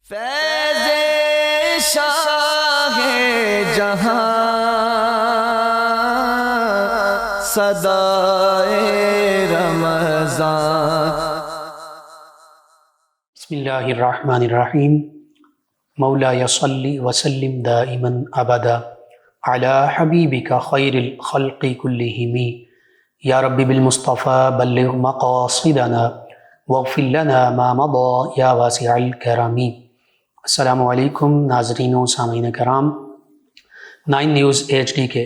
فیض شاہ جہاں صدائے رمضان۔ بسم اللہ الرحمن الرحیم۔ مولا صلی وسلم دائما ابدا علی حبیبک خیر الخلق کلہم، یا رب بالمصطفیٰ بلغ مقاصدنا واغفر لنا ما مضى یا واسع الکرم۔ السلام علیکم ناظرین و سامعین کرام، 9 نیوز HD کے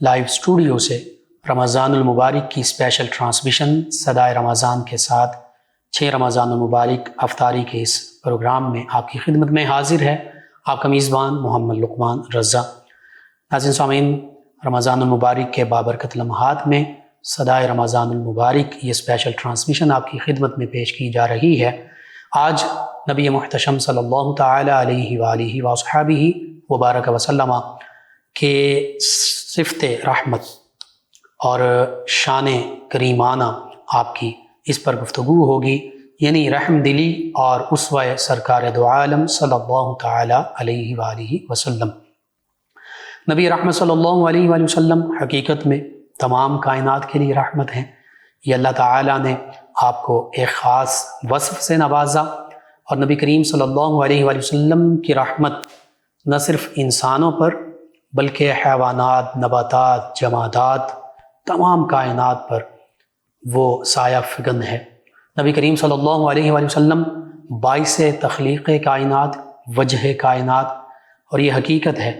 لائیو اسٹوڈیو سے رمضان المبارک کی اسپیشل ٹرانسمیشن صدائے رمضان کے ساتھ 6 رمضان المبارک افطاری کے اس پروگرام میں آپ کی خدمت میں حاضر ہے آپ کا میزبان محمد لقمان رضا۔ ناظرین سامعین، رمضان المبارک کے بابرکت لمحات میں صدائے رمضان المبارک یہ اسپیشل ٹرانسمیشن آپ کی خدمت میں پیش کی جا رہی ہے۔ آج نبی محتشم صلی اللہ تعالی علیہ وآلہ وصحبہ وبارک وسلم کے صفت رحمت اور شان کریمانہ آپ کی اس پر گفتگو ہوگی، یعنی رحم دلی اور اسوہ سرکار دو عالم صلی اللہ تعالی علیہ وآلہ وسلم۔ نبی رحمت صلی اللہ علیہ وآلہ وسلم حقیقت میں تمام کائنات کے لیے رحمت ہیں۔ یہ اللہ تعالیٰ نے آپ کو ایک خاص وصف سے نوازا، اور نبی کریم صلی اللہ علیہ وآلہ وسلم کی رحمت نہ صرف انسانوں پر بلکہ حیوانات، نباتات، جمادات، تمام کائنات پر وہ سایہ فگن ہے۔ نبی کریم صلی اللہ علیہ وآلہ وسلم باعث تخلیق کائنات، وجہ کائنات، اور یہ حقیقت ہے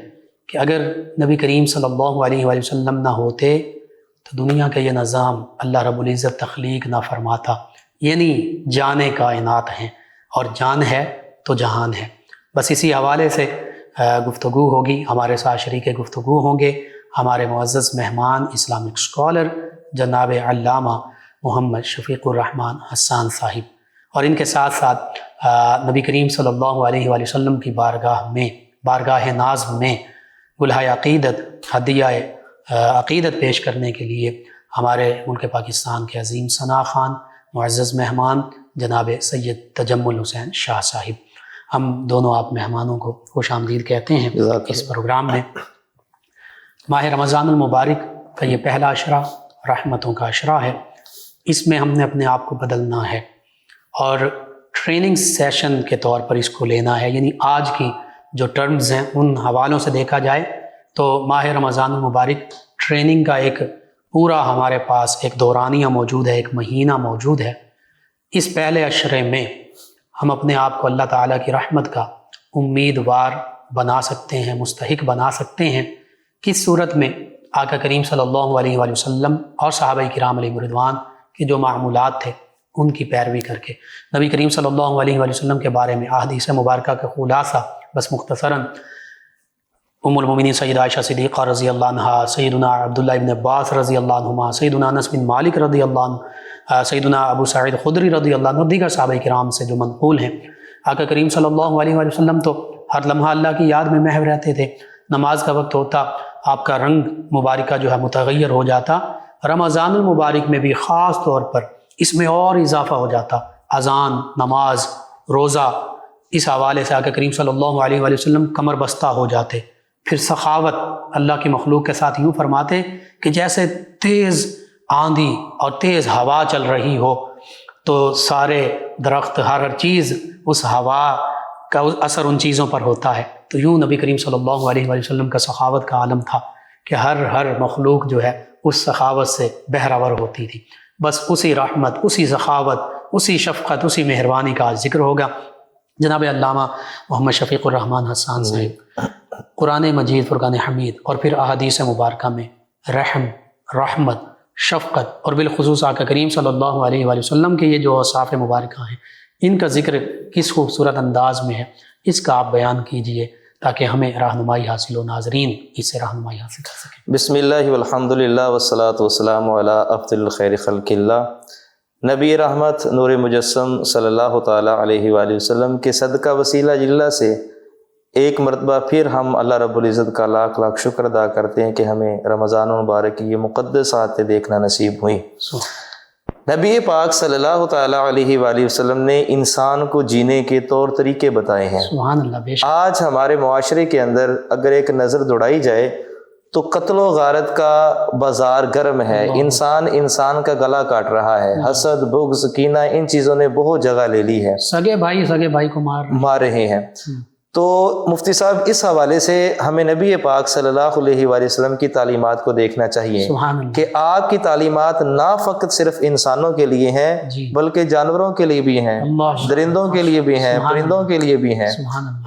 کہ اگر نبی کریم صلی اللہ علیہ وآلہ وسلم نہ ہوتے تو دنیا کا یہ نظام اللہ رب العزت تخلیق نہ فرماتا، یعنی جان کائنات ہیں، اور جان ہے تو جہان ہے۔ بس اسی حوالے سے گفتگو ہوگی، ہمارے ساتھ شریک گفتگو ہوں گے ہمارے معزز مہمان اسلامک اسکالر جناب علامہ محمد شفیق الرحمان حسان صاحب، اور ان کے ساتھ ساتھ نبی کریم صلی اللہ علیہ وآلہ وسلم کی بارگاہ ناز میں گلہائے عقیدت، ہدیہ عقیدت پیش کرنے کے لیے ہمارے ملک پاکستان کے عظیم ثنا خان معزز مہمان جناب سید تجمل حسین شاہ صاحب۔ ہم دونوں آپ مہمانوں کو خوش آمدید کہتے ہیں اس پروگرام میں۔ ماہ رمضان المبارک کا یہ پہلا عشرہ رحمتوں کا عشرہ ہے، اس میں ہم نے اپنے آپ کو بدلنا ہے اور ٹریننگ سیشن کے طور پر اس کو لینا ہے، یعنی آج کی جو ٹرمز ہیں ان حوالوں سے دیکھا جائے تو ماہ رمضان المبارک ٹریننگ کا ایک پورا ہمارے پاس ایک دورانیہ موجود ہے، ایک مہینہ موجود ہے۔ اس پہلے عشرے میں ہم اپنے آپ کو اللہ تعالیٰ کی رحمت کا امیدوار بنا سکتے ہیں، مستحق بنا سکتے ہیں۔ کس صورت میں؟ آقا کریم صلی اللہ علیہ وآلہ وسلم اور صحابہ کرام علیہ رضوان کے جو معمولات تھے ان کی پیروی کر کے۔ نبی کریم صلی اللہ علیہ وآلہ وسلم کے بارے میں احادیث مبارکہ کا خلاصہ بس مختصراً، ام المومنین سیدہ عائشہ صدیقہ رضی اللہ عنہا، سیدنا عبداللہ ابن عباس رضی اللہ عنہما، سیدنا انس بن مالک رضی اللہ عنہ، سیدنا ابو سعید خدری رضی اللہ عنہ، اور دیگر صحابہ کرام سے جو منقول ہیں۔ آقا کریم صلی اللہ علیہ وآلہ وسلم تو ہر لمحہ اللہ کی یاد میں محو رہتے تھے، نماز کا وقت ہوتا آپ کا رنگ مبارکہ جو ہے متغیر ہو جاتا، رمضان المبارک میں بھی خاص طور پر اس میں اور اضافہ ہو جاتا، اذان، نماز، روزہ، اس حوالے سے آقا کریم صلی اللہ علیہ وآلہ وسلم کمر بستہ ہو جاتے۔ پھر سخاوت اللہ کی مخلوق کے ساتھ یوں فرماتے کہ جیسے تیز آندھی اور تیز ہوا چل رہی ہو تو سارے درخت، ہر چیز اس ہوا کا اثر ان چیزوں پر ہوتا ہے، تو یوں نبی کریم صلی اللہ علیہ وآلہ وسلم کا سخاوت کا عالم تھا کہ ہر مخلوق جو ہے اس سخاوت سے بہرور ہوتی تھی۔ بس اسی رحمت، اسی سخاوت، اسی شفقت، اسی مہربانی کا ذکر ہوگا۔ جناب علامہ محمد شفیق الرحمان حسان صاحب، قرآن مجید، فرقان حمید، اور پھر احادیث مبارکہ میں رحم، رحمت، شفقت، اور بالخصوص آقا کریم صلی اللہ علیہ وآلہ وسلم کے یہ جو اوصاف مبارکہ ہیں ان کا ذکر کس خوبصورت انداز میں ہے، اس کا آپ بیان کیجئے تاکہ ہمیں رہنمائی حاصل ہو، ناظرین اس سے رہنمائی حاصل کر سکیں۔ بسم اللہ والحمد للہ والصلاة والسلام علی افضل خیر خلق اللہ، نبی رحمت نور مجسم صلی اللہ تعالیٰ علیہ وآلہ وسلم کے صدقہ وسیلہ جلہ سے ایک مرتبہ پھر ہم اللہ رب العزت کا لاکھ لاکھ شکر ادا کرتے ہیں کہ ہمیں رمضان المبارک کی یہ مقدس ساعتیں دیکھنا نصیب ہوئیں۔ نبی پاک صلی اللہ تعالیٰ علیہ وآلہ وسلم نے انسان کو جینے کے طور طریقے بتائے ہیں۔ سبحان اللہ، بے شک۔ آج ہمارے معاشرے کے اندر اگر ایک نظر دوڑائی جائے تو قتل و غارت کا بازار گرم ہے، انسان کا گلا کاٹ رہا ہے، حسد، بغض، کینہ، ان چیزوں نے بہت جگہ لے لی ہے، سگے بھائی کو مار رہے ہیں۔ تو مفتی صاحب اس حوالے سے ہمیں نبی پاک صلی اللہ علیہ وآلہ وسلم کی تعلیمات کو دیکھنا چاہیے کہ آپ کی تعلیمات نہ فقط صرف انسانوں کے لیے ہیں بلکہ جانوروں کے لیے بھی ہیں، درندوں کے لیے بھی ہیں، پرندوں کے لیے بھی ہیں۔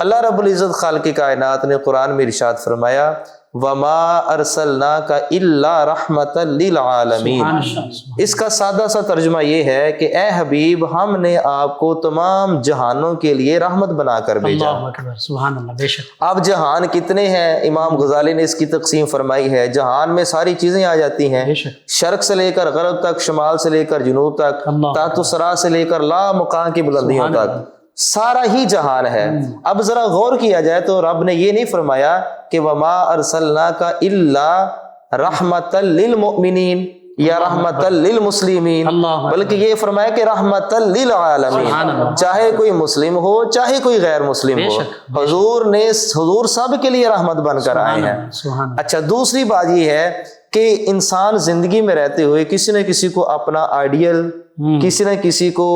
اللہ رب العزت خالق کائنات نے قرآن میں ارشاد فرمایا وَمَا أَرْسَلْنَاكَ إِلَّا رَحْمَةً لِّلْعَالَمِينَ۔ اس کا سادہ سا ترجمہ یہ ہے کہ اے حبیب، ہم نے آپ کو تمام جہانوں کے لیے رحمت بنا کر بھیجا۔ اللہ اکبر، سبحان اللہ، بے شک۔ اب جہان کتنے ہیں؟ امام غزالی نے اس کی تقسیم فرمائی ہے، جہان میں ساری چیزیں آ جاتی ہیں، شرق سے لے کر غرب تک، شمال سے لے کر جنوب تک، تحت الثری سے لے کر لا مقام کی بلندیوں تک، سارا ہی جہان ہے۔ اب ذرا غور کیا جائے تو رب نے یہ نہیں فرمایا کہ وما ارسلناک الا رحمۃ للمؤمنین یا رحمۃ للمسلمین، بلکہ یہ فرمایا کہ رحمۃ للعالمین، چاہے کوئی مسلم ہو چاہے کوئی غیر مسلم ہو، حضور سب کے لیے رحمت بن کر آئے ہیں۔ اچھا، دوسری بات یہ ہے کہ انسان زندگی میں رہتے ہوئے کسی نہ کسی کو اپنا آئیڈیل، کسی نہ کسی کو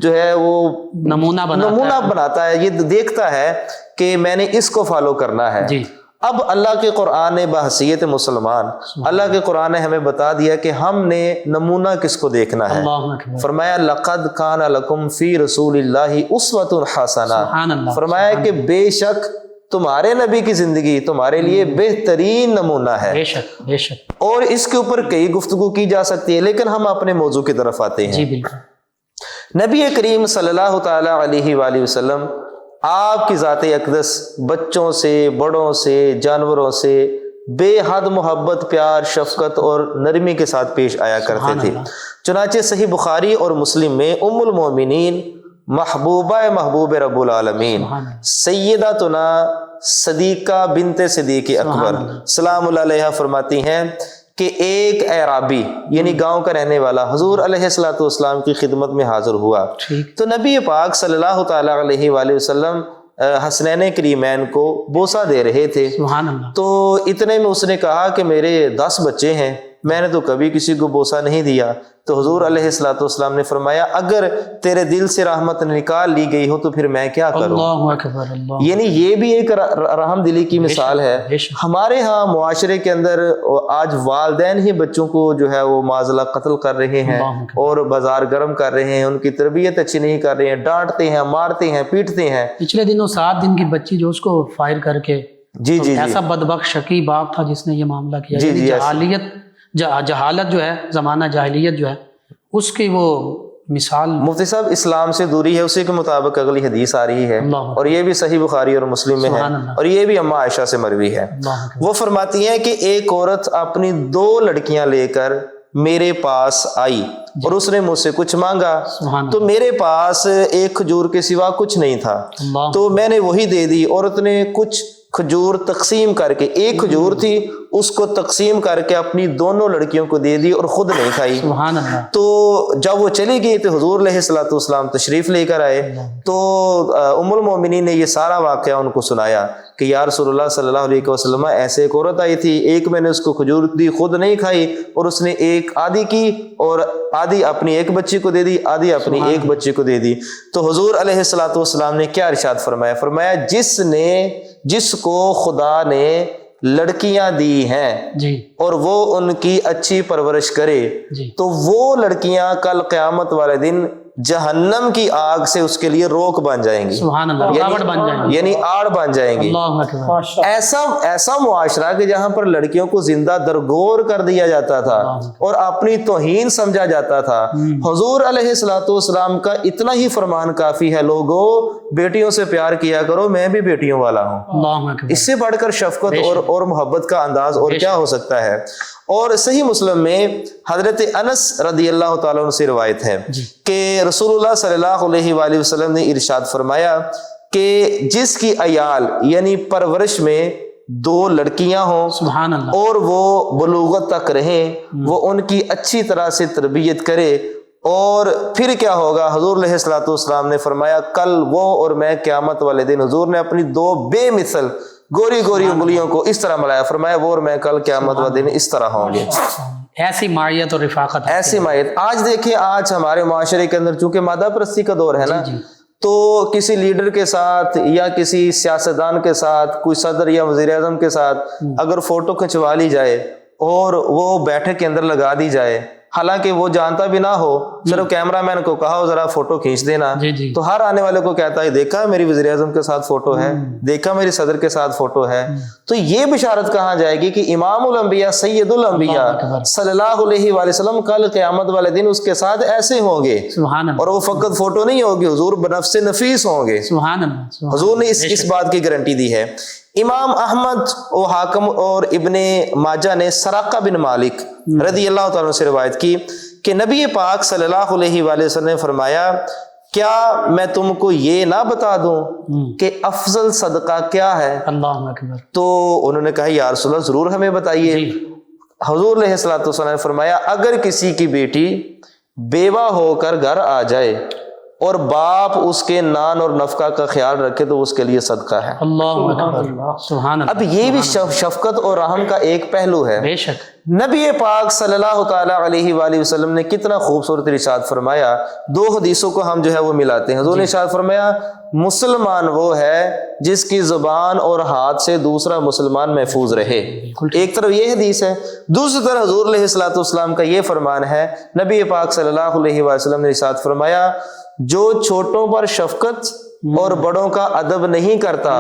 جو ہے وہ نمونہ بناتا ہے، یہ دیکھتا ہے کہ میں نے اس کو فالو کرنا ہے۔ اب اللہ کے قرآن نے بحیثیت مسلمان، اللہ کے قرآن نے ہمیں بتا دیا کہ ہم نے نمونہ کس کو دیکھنا ہے۔ فرمایا لقد کان لکم فی رسول اللہ اسوۃ حسنہ، فرمایا کہ بے شک تمہارے نبی کی زندگی تمہارے لیے بہترین نمونہ ہے۔ بے شک، بے شک۔ اور اس کے اوپر کئی گفتگو کی جا سکتی ہے، لیکن ہم اپنے موضوع کی طرف آتے ہیں۔ جی بالکل۔ نبی کریم صلی اللہ تعالی علیہ وآلہ وسلم آپ کی ذات اقدس بچوں سے، بڑوں سے، جانوروں سے بے حد محبت، پیار، شفقت اور نرمی کے ساتھ پیش آیا کرتے تھے۔ چنانچہ صحیح بخاری اور مسلم میں ام المومنین محبوب رب العالمین سیداتنا صدیقہ بنت صدیق اکبر سلام اللہ علیہ فرماتی ہیں کہ ایک اعرابی یعنی گاؤں کا رہنے والا حضور علیہ الصلوۃ والسلام کی خدمت میں حاضر ہوا، تو نبی پاک صلی اللہ تعالی علیہ وآلہ وسلم حسنین کریمین کو بوسہ دے رہے تھے۔ تو اتنے میں اس نے کہا کہ میرے 10 بچے ہیں، میں نے تو کبھی کسی کو بوسہ نہیں دیا۔ تو حضور علیہ الصلوۃ والسلام نے فرمایا اگر تیرے دل سے رحمت نکال لی گئی ہو تو پھر میں کیا کروں؟ یعنی یہ بھی ایک رحم دلی کی مثال ہے۔ ہمارے ہاں معاشرے کے اندر آج والدین ہی بچوں کو جو ہے وہ معاذ اللہ قتل کر رہے ہیں اور بازار گرم کر رہے ہیں، ان کی تربیت اچھی نہیں کر رہے ہیں، ڈانٹتے ہیں، مارتے ہیں، پیٹتے ہیں۔ پچھلے دنوں 7 دن کی بچی جو اس کو فائر کر کے ایسا بدبخت شقی باپ تھا جس نے یہ معاملہ کیا۔ جہالت جو ہے، زمانہ جاہلیت جو ہے، اس کی وہ مثال۔ مفتی صاحب اسلام سے دوری ہے، اسی کے مطابق اگلی حدیث آ رہی ہے اور یہ بھی صحیح بخاری اور مسلم میں ہے اور یہ بھی اماں عائشہ سے مروی ہے۔ وہ فرماتی ہیں کہ ایک عورت اپنی 2 لڑکیاں لے کر میرے پاس آئی اور اس نے مجھ سے کچھ مانگا، تو میرے پاس ایک کھجور کے سوا کچھ نہیں تھا، تو میں نے وہی دے دی۔ عورت نے کچھ کھجور تقسیم کر کے، ایک کھجور تھی اس کو تقسیم کر کے اپنی دونوں لڑکیوں کو دے دی اور خود نہیں کھائی۔ تو جب وہ چلی گئی تو حضور علیہ الصلوۃ والسلام تشریف لے کر آئے، تو ام المومنین نے یہ سارا واقعہ ان کو سنایا کہ یا رسول اللہ صلی اللہ علیہ وسلم ایسے ایک عورت آئی تھی، ایک میں نے اس کو کھجور دی، خود نہیں کھائی، اور اس نے ایک آدھی کی اور آدھی اپنی ایک بچی کو دے دی، آدھی اپنی ایک بچی کو دے دی۔ تو حضور علیہ الصلوۃ والسلام نے کیا ارشاد فرمایا؟ فرمایا جس کو خدا نے لڑکیاں دی ہیں اور وہ ان کی اچھی پرورش کرے تو وہ لڑکیاں کل قیامت والے دن جہنم کی آگ سے اس کے لیے روک بن جائیں گی، یعنی آڑ بن جائیں گی۔ ایسا معاشرہ کہ جہاں پر لڑکیوں کو زندہ درگور کر دیا جاتا تھا اور اپنی توہین سمجھا جاتا تھا۔ حضور علیہ الصلوۃ والسلام کا اتنا ہی فرمان کافی ہے، لوگوں بیٹیوں سے پیار کیا کرو، میں بھی بیٹیوں والا ہوں۔ اس سے بڑھ کر شفقت اور محبت کا انداز اور کیا ہو سکتا ہے؟ اور صحیح مسلم میں حضرت انس رضی اللہ تعالیٰ عنہ سے روایت ہے کہ رسول اللہ صلی اللہ علیہ وآلہ وسلم نے ارشاد فرمایا کہ جس کی عیال یعنی پرورش میں 2 لڑکیاں ہوں اور وہ بلوغت تک رہیں، وہ ان کی اچھی طرح سے تربیت کرے اور پھر کیا ہوگا؟ حضور علیہ الصلوۃ والسلام نے فرمایا کل وہ اور میں قیامت والے دن، حضور نے اپنی دو بے مثل گوری گوری انگلیوں کو اس طرح ملایا، فرمایا وہ اور میں کل قیامت والے دن اس طرح ہوں گے۔ ایسی معیت اور رفاقت، ایسی معیت۔ آج دیکھیں، آج ہمارے معاشرے کے اندر چونکہ مادہ پرستی کا دور ہے نا، تو کسی لیڈر کے ساتھ یا کسی سیاستدان کے ساتھ، کوئی صدر یا وزیر اعظم کے ساتھ اگر فوٹو کھنچوا لی جائے اور وہ بیٹھک کے اندر لگا دی جائے، حالانکہ وہ جانتا بھی نہ ہو، صرف کیمرہ مین کو کہا ہو ذرا فوٹو کھینچ دینا، تو ہر آنے والے کو کہتا ہے دیکھا میری وزیر اعظم کے ساتھ فوٹو ہے، دیکھا میری صدر کے ساتھ فوٹو ہے۔ تو یہ بشارت کہاں جائے گی کہ امام الانبیاء سید الانبیاء صلی اللہ علیہ وآلہ وسلم کل قیامت والے دن اس کے ساتھ ایسے ہوں گے، اور وہ فقط فوٹو نہیں ہوگی، حضور بنفس نفیس ہوں گے۔ حضور نے اس بات کی گارنٹی دی ہے۔ امام احمد و حاکم اور ابن ماجہ نے سراقہ بن مالک رضی اللہ تعالیٰ سے روایت کی کہ نبی پاک صلی اللہ علیہ وآلہ وسلم نے فرمایا کیا میں تم کو یہ نہ بتا دوں کہ افضل صدقہ کیا ہے؟ اللہ اکبر۔ تو انہوں نے کہا یا رسول اللہ ضرور ہمیں بتائیے۔ حضور علیہ الصلوۃ والسلام نے فرمایا اگر کسی کی بیٹی بیوہ ہو کر گھر آ جائے اور باپ اس کے نان اور نفقہ کا خیال رکھے تو اس کے لیے صدقہ ہے۔ اللہ اکبر، سبحان اللہ۔ اب یہ بھی شفقت اور رحم کا ایک پہلو ہے۔ بے شک نبی پاک صلی اللہ تعالیٰ علیہ وآلہ وسلم نے کتنا خوبصورت ارشاد فرمایا، دو حدیثوں کو ہم جو ہے وہ ملاتے ہیں۔ حضور نے ارشاد فرمایا مسلمان وہ ہے جس کی زبان اور ہاتھ سے دوسرا مسلمان محفوظ رہے، ایک طرف یہ حدیث ہے، دوسری طرف حضور علیہ الصلوۃ والسلام کا یہ فرمان ہے، نبی پاک صلی اللہ علیہ وآلہ وسلم نے ارشاد فرمایا جو چھوٹوں پر شفقت اور بڑوں کا ادب نہیں کرتا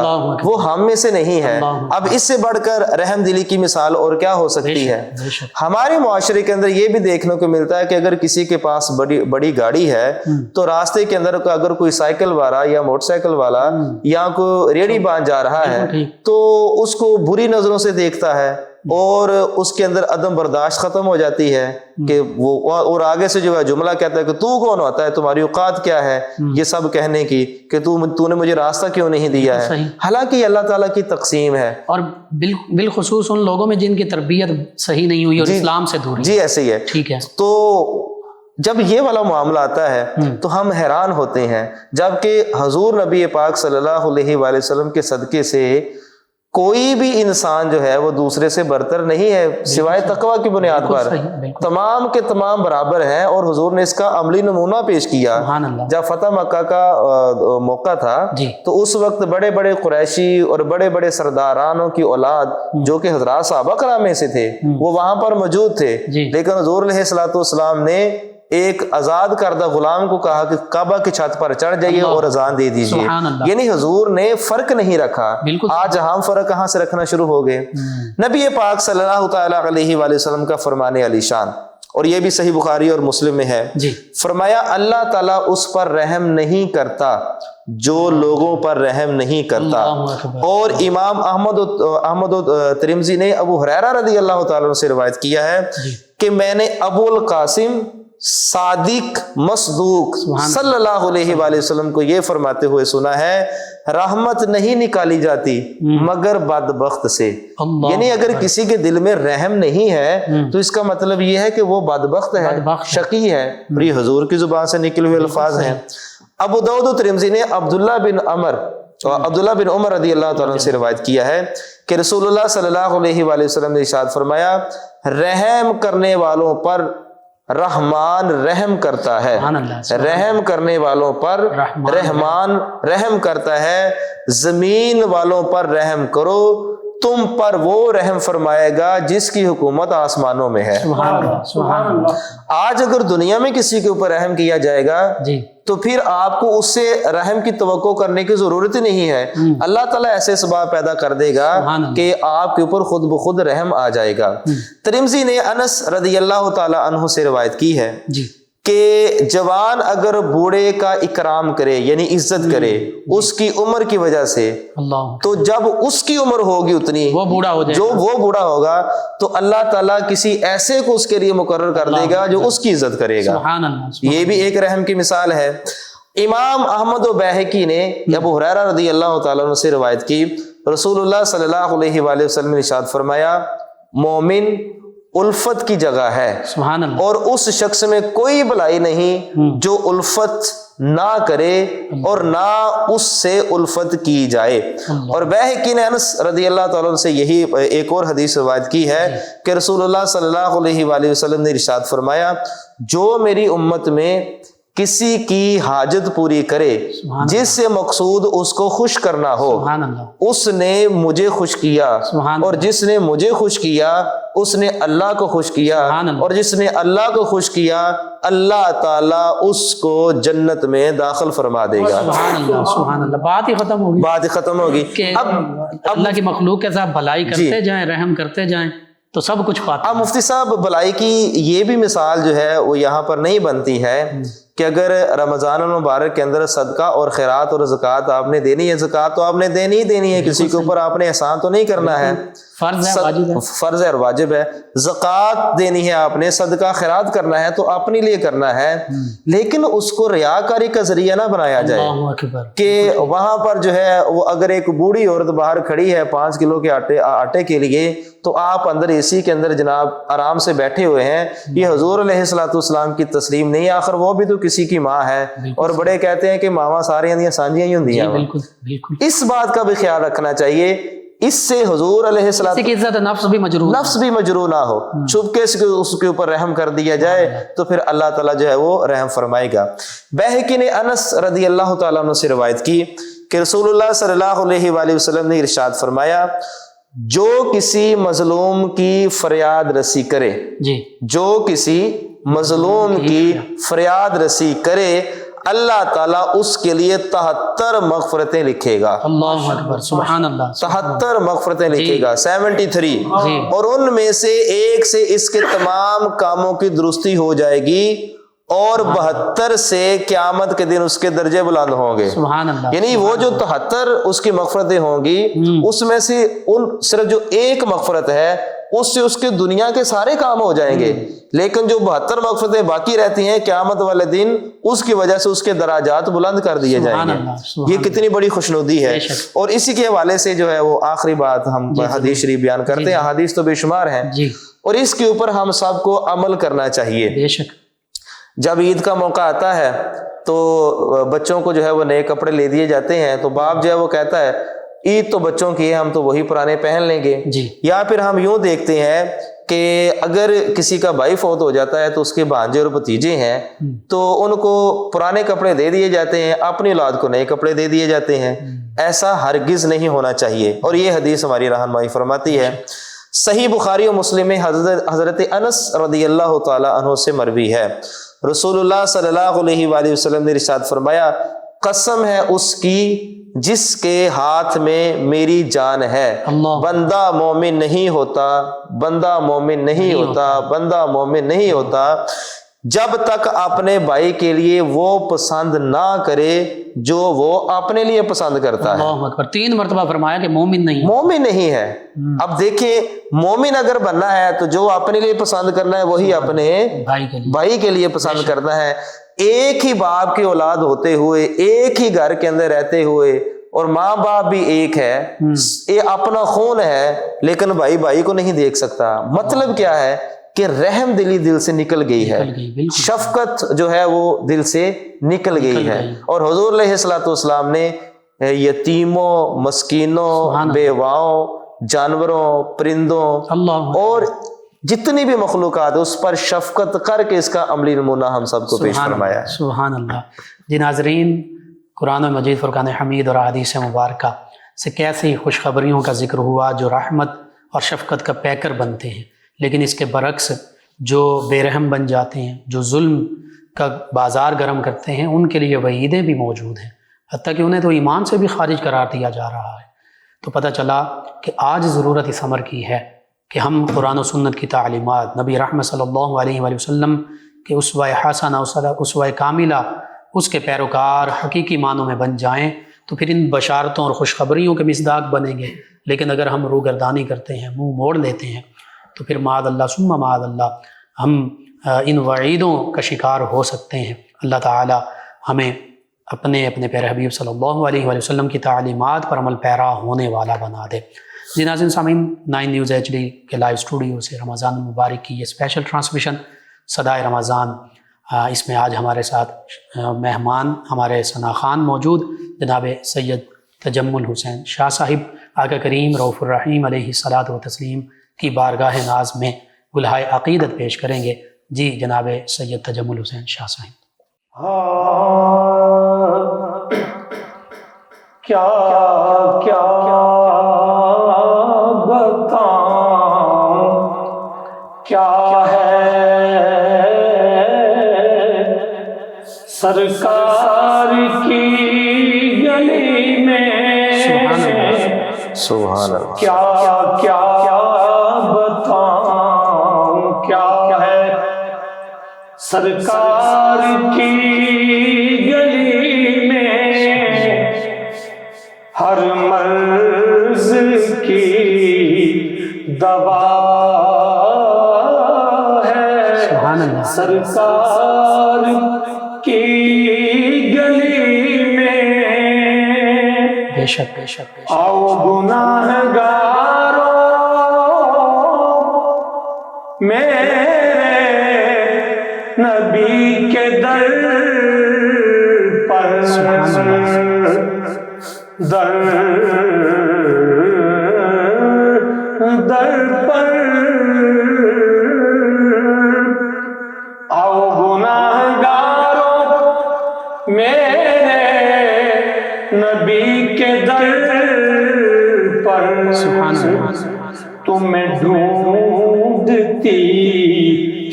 وہ ہم میں سے نہیں ہے۔ اب اس سے بڑھ کر رحم دلی کی مثال اور کیا ہو سکتی ہے؟ ہمارے معاشرے کے اندر یہ بھی دیکھنے کو ملتا ہے کہ اگر کسی کے پاس بڑی گاڑی ہے تو راستے کے اندر اگر کوئی سائیکل والا یا موٹر سائیکل والا یا کوئی ریڑھی باندھ جا رہا ہے تو اس کو بری نظروں سے دیکھتا ہے اور اس کے اندر عدم برداشت ختم ہو جاتی ہے کہ وہ اور آگے سے جو ہے جملہ کہتا ہے کہ تو کون ہوتا ہے، تمہاری اوقات کیا ہے یہ سب کہنے کی کہ تو نے مجھے راستہ کیوں نہیں دیا ہے؟ حالانکہ یہ اللہ تعالیٰ کی تقسیم ہے، اور بالخصوص ان لوگوں میں جن کی تربیت صحیح نہیں ہوئی اور اسلام سے دور۔ جی ایسے ہی ہے۔ ٹھیک ہے، تو جب یہ والا معاملہ آتا ہے تو ہم حیران ہوتے ہیں، جبکہ حضور نبی پاک صلی اللہ علیہ وآلہ وسلم کے صدقے سے کوئی بھی انسان جو ہے وہ دوسرے سے برتر نہیں ہے سوائے تقوی کی بنیاد پر، تمام کے تمام برابر ہیں، اور حضور نے اس کا عملی نمونہ پیش کیا۔ جب فتح مکہ کا موقع تھا تو اس وقت بڑے بڑے قریشی اور بڑے بڑے سردارانوں کی اولاد جو کہ حضرات صحابہ کرام میں سے تھے وہ وہاں پر موجود تھے، لیکن حضور علیہ الصلوۃ والسلام نے ایک آزاد کردہ غلام کو کہا کہ کعبہ کی چھت پر چڑھ جائیے اور اذان دے دیجیے، یعنی حضور نے فرق نہیں رکھا۔ آج ہم فرق کہاں سے رکھنا شروع ہو گئے؟ نبی پاک صلی اللہ تعالیٰ علیہ وآلہ وسلم کا فرمان علی شان، اور یہ بھی صحیح بخاری اور مسلم میں ہے، فرمایا اللہ تعالیٰ اس پر رحم نہیں کرتا جو لوگوں پر رحم نہیں کرتا۔ اور امام احمد و ترمذی نے ابو ہریرہ رضی اللہ تعالیٰ عنہ سے روایت کیا ہے کہ میں نے ابو القاسم صادق مصدوق صلی اللہ علیہ وآلہ وسلم کو یہ فرماتے ہوئے سنا ہے رحمت نہیں نکالی جاتی مگر بدبخت سے، یعنی اگر کسی کے دل میں رحم نہیں ہے تو اس کا مطلب یہ ہے کہ وہ بدبخت ہے، شقی ہے، اور یہ حضور کی زبان سے نکلے ہوئے الفاظ ہیں۔ ابو داؤد و ترمذی نے عبداللہ بن عمر رضی اللہ تعالیٰ سے روایت کیا ہے کہ رسول اللہ صلی اللہ علیہ وآلہ وسلم نے ارشاد فرمایا رحم کرنے والوں پر رحمان رحم کرتا ہے، رحم کرنے والوں پر رحمان رحم کرتا ہے، زمین والوں پر رحم کرو تم پر وہ رحم فرمائے گا جس کی حکومت آسمانوں میں ہے۔ سبحان اللہ۔ آج اگر دنیا میں کسی کے اوپر رحم کیا جائے گا تو پھر آپ کو اس سے رحم کی توقع کرنے کی ضرورت ہی نہیں ہے، اللہ تعالیٰ ایسے اسباب پیدا کر دے گا کہ آپ کے اوپر خود بخود رحم آ جائے گا۔ ترمذی نے انس رضی اللہ تعالی عنہ سے روایت کی ہے کہ جوان اگر بوڑھے کا اکرام کرے یعنی عزت کرے اس کی عمر کی وجہ سے، تو جب اس کی عمر ہوگی اتنی وہ بوڑھا ہوگا تو اللہ تعالیٰ کسی ایسے کو اس کے لیے مقرر کر دے گا جو اس کی عزت کرے گا۔ یہ بھی ایک رحم کی مثال ہے۔ امام احمد و بیہقی نے ابو ہریرہ رضی اللہ تعالیٰ عنہ سے روایت کی، رسول اللہ صلی اللہ علیہ وآلہ وسلم نے ارشاد فرمایا مومن الفت کی جگہ ہے، سبحان اللہ، اور اس شخص میں کوئی بھلائی نہیں جو الفت نہ کرے اور نہ اس سے الفت کی جائے۔ اور بہقی نے انس رضی اللہ تعالیٰ عنہ سے یہی ایک اور حدیث روایت کی ہے کہ رسول اللہ صلی اللہ علیہ وآلہ وسلم نے ارشاد فرمایا، جو میری امت میں کسی کی حاجت پوری کرے جس سے مقصود اس کو خوش کرنا ہو، سبحان اللہ، اس نے مجھے خوش کیا، اور جس نے مجھے خوش کیا اس نے اللہ کو خوش کیا، اور جس نے اللہ کو خوش کیا اللہ تعالیٰ اس کو جنت میں داخل فرما دے گا۔ سبحان اللہ، سبحان اللہ، بات ہی ختم ہوگی، بات ختم ہوگی۔ کہ اللہ کی مخلوق کے ساتھ بھلائی کرتے جائیں، رحم کرتے جائیں تو سب کچھ پاتے۔ اب مفتی صاحب بھلائی کی یہ بھی مثال جو ہے وہ یہاں پر نہیں بنتی ہے کہ اگر رمضان المبارک کے اندر صدقہ اور خیرات اور زکوٰۃ آپ نے دینی ہے، زکوٰۃ تو آپ نے دینی ہی دینی ہے، کسی کے اوپر آپ نے احسان تو نہیں کرنا ہے، فرض ہے، واجب ہے، فرض ہے اور واجب ہے، زکوٰۃ دینی ہے آپ نے، صدقہ خیرات کرنا ہے تو اپنے لیے کرنا ہے، لیکن اس کو ریاکاری کا ذریعہ نہ بنایا جائے اللہ اکبر، کہ وہاں پر جو ہے وہ اگر ایک بوڑھی عورت باہر کھڑی ہے 5 کلو کے آٹے کے لیے تو آپ اندر اے سی کے اندر جناب آرام سے بیٹھے ہوئے ہیں، یہ حضور علیہ الصلوۃ والسلام کی تسلیم نہیں ہے، آخر وہ بھی تو کسی کی ماں ہے، اور بڑے کہتے ہیں کہ ماواں ساریاں دیاں سانجیاں ہی ہوندی ہیں۔ بالکل بالکل، اس بات کا بھی خیال رکھنا چاہیے، اس سے حضور علیہ الصلوۃ کسی کی عزت نفس بھی مجروح، نفس بھی مجروح نہ ہو، چپکے سے اس کے اوپر رحم کر دیا جائے تو پھر اللہ تعالیٰ جو ہے وہ رحم فرمائے گا۔ بہقی نے انس رضی اللہ تعالیٰ عنہ سے روایت کی کہ رسول اللہ صلی اللہ علیہ وآلہ وسلم نے ارشاد فرمایا، جو کسی مظلوم کی فریاد رسی کرے، جی، جو کسی مظلوم کی فریاد رسی کرے اللہ تعالیٰ اس کے لیے 73 مغفرتیں لکھے گا۔ اللہ اکبر، سبحان اللہ، 73 مغفرتیں لکھے گا، 73، اور ان میں سے ایک سے اس کے تمام کاموں کی درستی ہو جائے گی، اور 72 سے قیامت کے دن اس کے درجے بلند ہوں گے۔ سبحان اللہ، یعنی وہ جو 73 اس کی مغفرتیں ہوں گی، اس میں سے ان صرف جو ایک مغفرت ہے اس سے اس کے دنیا کے سارے کام ہو جائیں گے، لیکن جو 72 مغفرتیں باقی رہتی ہیں قیامت والے دن اس کی وجہ سے اس کے دراجات بلند کر دیے جائیں گے۔ یہ کتنی بڑی خوشنودی ہے۔ اور اسی کے حوالے سے جو ہے وہ آخری بات ہم حدیث شریف بیان کرتے ہیں، حدیث تو بے شمار ہیں، اور اس کے اوپر ہم سب کو عمل کرنا چاہیے۔ بے شک، جب عید کا موقع آتا ہے تو بچوں کو جو ہے وہ نئے کپڑے لے دیے جاتے ہیں، تو باپ جو ہے وہ کہتا ہے عید تو بچوں کی ہے، ہم تو وہی پرانے پہن لیں گے۔ یا پھر ہم یوں دیکھتے ہیں کہ اگر کسی کا بھائی فوت ہو جاتا ہے تو اس کے بھانجے اور بھتیجے ہیں تو ان کو پرانے کپڑے دے دیے جاتے ہیں، اپنی اولاد کو نئے کپڑے دے دیے جاتے ہیں۔ ایسا ہرگز نہیں ہونا چاہیے، اور یہ حدیث ہماری رہنمائی فرماتی ہے۔ صحیح بخاری و مسلم میں حضرت انس رضی اللہ تعالی عنہ سے مروی ہے، رسول اللہ صلی اللہ علیہ وآلہ وسلم نے ارشاد فرمایا، قسم ہے اس کی جس کے ہاتھ میں میری جان ہے، بندہ مومن نہیں ہوتا، بندہ مومن نہیں ہوتا، بندہ مومن نہیں ہوتا جب تک اپنے بھائی کے لیے وہ پسند نہ کرے جو وہ اپنے لیے پسند کرتا ہے۔ اللہ اکبر، 3 مرتبہ فرمایا کہ مومن نہیں، مومن نہیں ہے۔ اب دیکھیں، مومن اگر بننا ہے تو جو اپنے لیے پسند کرنا ہے وہی اپنے بھائی کے لیے پسند کرنا ہے۔ ایک ہی باپ کی اولاد ہوتے ہوئے، ایک ہی گھر کے اندر رہتے ہوئے، اور ماں باپ بھی ایک ہے، یہ اپنا خون ہے، لیکن بھائی بھائی کو نہیں دیکھ سکتا۔ مطلب کیا ہے کہ رحم دلی دل سے نکل گئی ہے، شفقت جو ہے وہ دل سے نکل گئی ہے۔ اور حضور علیہ الصلوۃ والسلام نے یتیموں، مسکینوں، بیواؤں، جانوروں، پرندوں اور جتنی بھی مخلوقات اس پر شفقت کر کے اس کا عملی نمونہ ہم سب کو پیش فرمایا ہے۔ سبحان اللہ۔ جی ناظرین، قرآن مجید فرقان حمید اور احادیث مبارکہ سے کیسی خوشخبریوں کا ذکر ہوا جو رحمت اور شفقت کا پیکر بنتے ہیں، لیکن اس کے برعکس جو بے رحم بن جاتے ہیں، جو ظلم کا بازار گرم کرتے ہیں، ان کے لیے وعیدیں بھی موجود ہیں، حتیٰ کہ انہیں تو ایمان سے بھی خارج قرار دیا جا رہا ہے۔ تو پتہ چلا کہ آج ضرورت اس امر کی ہے کہ ہم قرآن و سنت کی تعلیمات، نبی رحمت صلی اللہ علیہ وآلہ وسلم کے اسوہ حسنہ، اسوہ کاملہ، اس کے پیروکار حقیقی معنوں میں بن جائیں، تو پھر ان بشارتوں اور خوشخبریوں کے مصداق بنیں گے۔ لیکن اگر ہم روگردانی کرتے ہیں، منہ موڑ لیتے ہیں، تو پھر معاذ اللہ ثم معاذ اللہ ہم ان وعیدوں کا شکار ہو سکتے ہیں۔ اللہ تعالی ہمیں اپنے پیارے حبیب صلی اللہ علیہ وآلہ وسلم کی تعلیمات پر عمل پیرا ہونے والا بنا دے۔ جی ناظرین سامعین، 9 نیوز HD کے لائیو اسٹوڈیو سے رمضان المبارک کی یہ اسپیشل ٹرانسمیشن صدائے رمضان، اس میں آج ہمارے ساتھ مہمان ہمارے ثنا خان موجود، جناب سید تجمل حسین شاہ صاحب آقا کریم رؤوف الرحیم علیہ الصلاۃ و تسلیم کی بارگاہ ناز میں گلہائے عقیدت پیش کریں گے۔ جی جناب سید تجمل حسین شاہ صاحب۔ کیا کیا بتاؤں، کیا ہے سرکار کی گلی میں، سبحان اللہ، کیا کیا بتاؤں، کیا ہے سرکار کی گلی میں، ہر مرض کی دوا ہے سرکار کی گلی میں۔ بے شک بے شک بے شک۔ آؤ گناہگاروں میرے نبی کے در پر، در پر آؤ گناہگاروں میرے نبی کے در پر، تمہیں ڈھونڈتی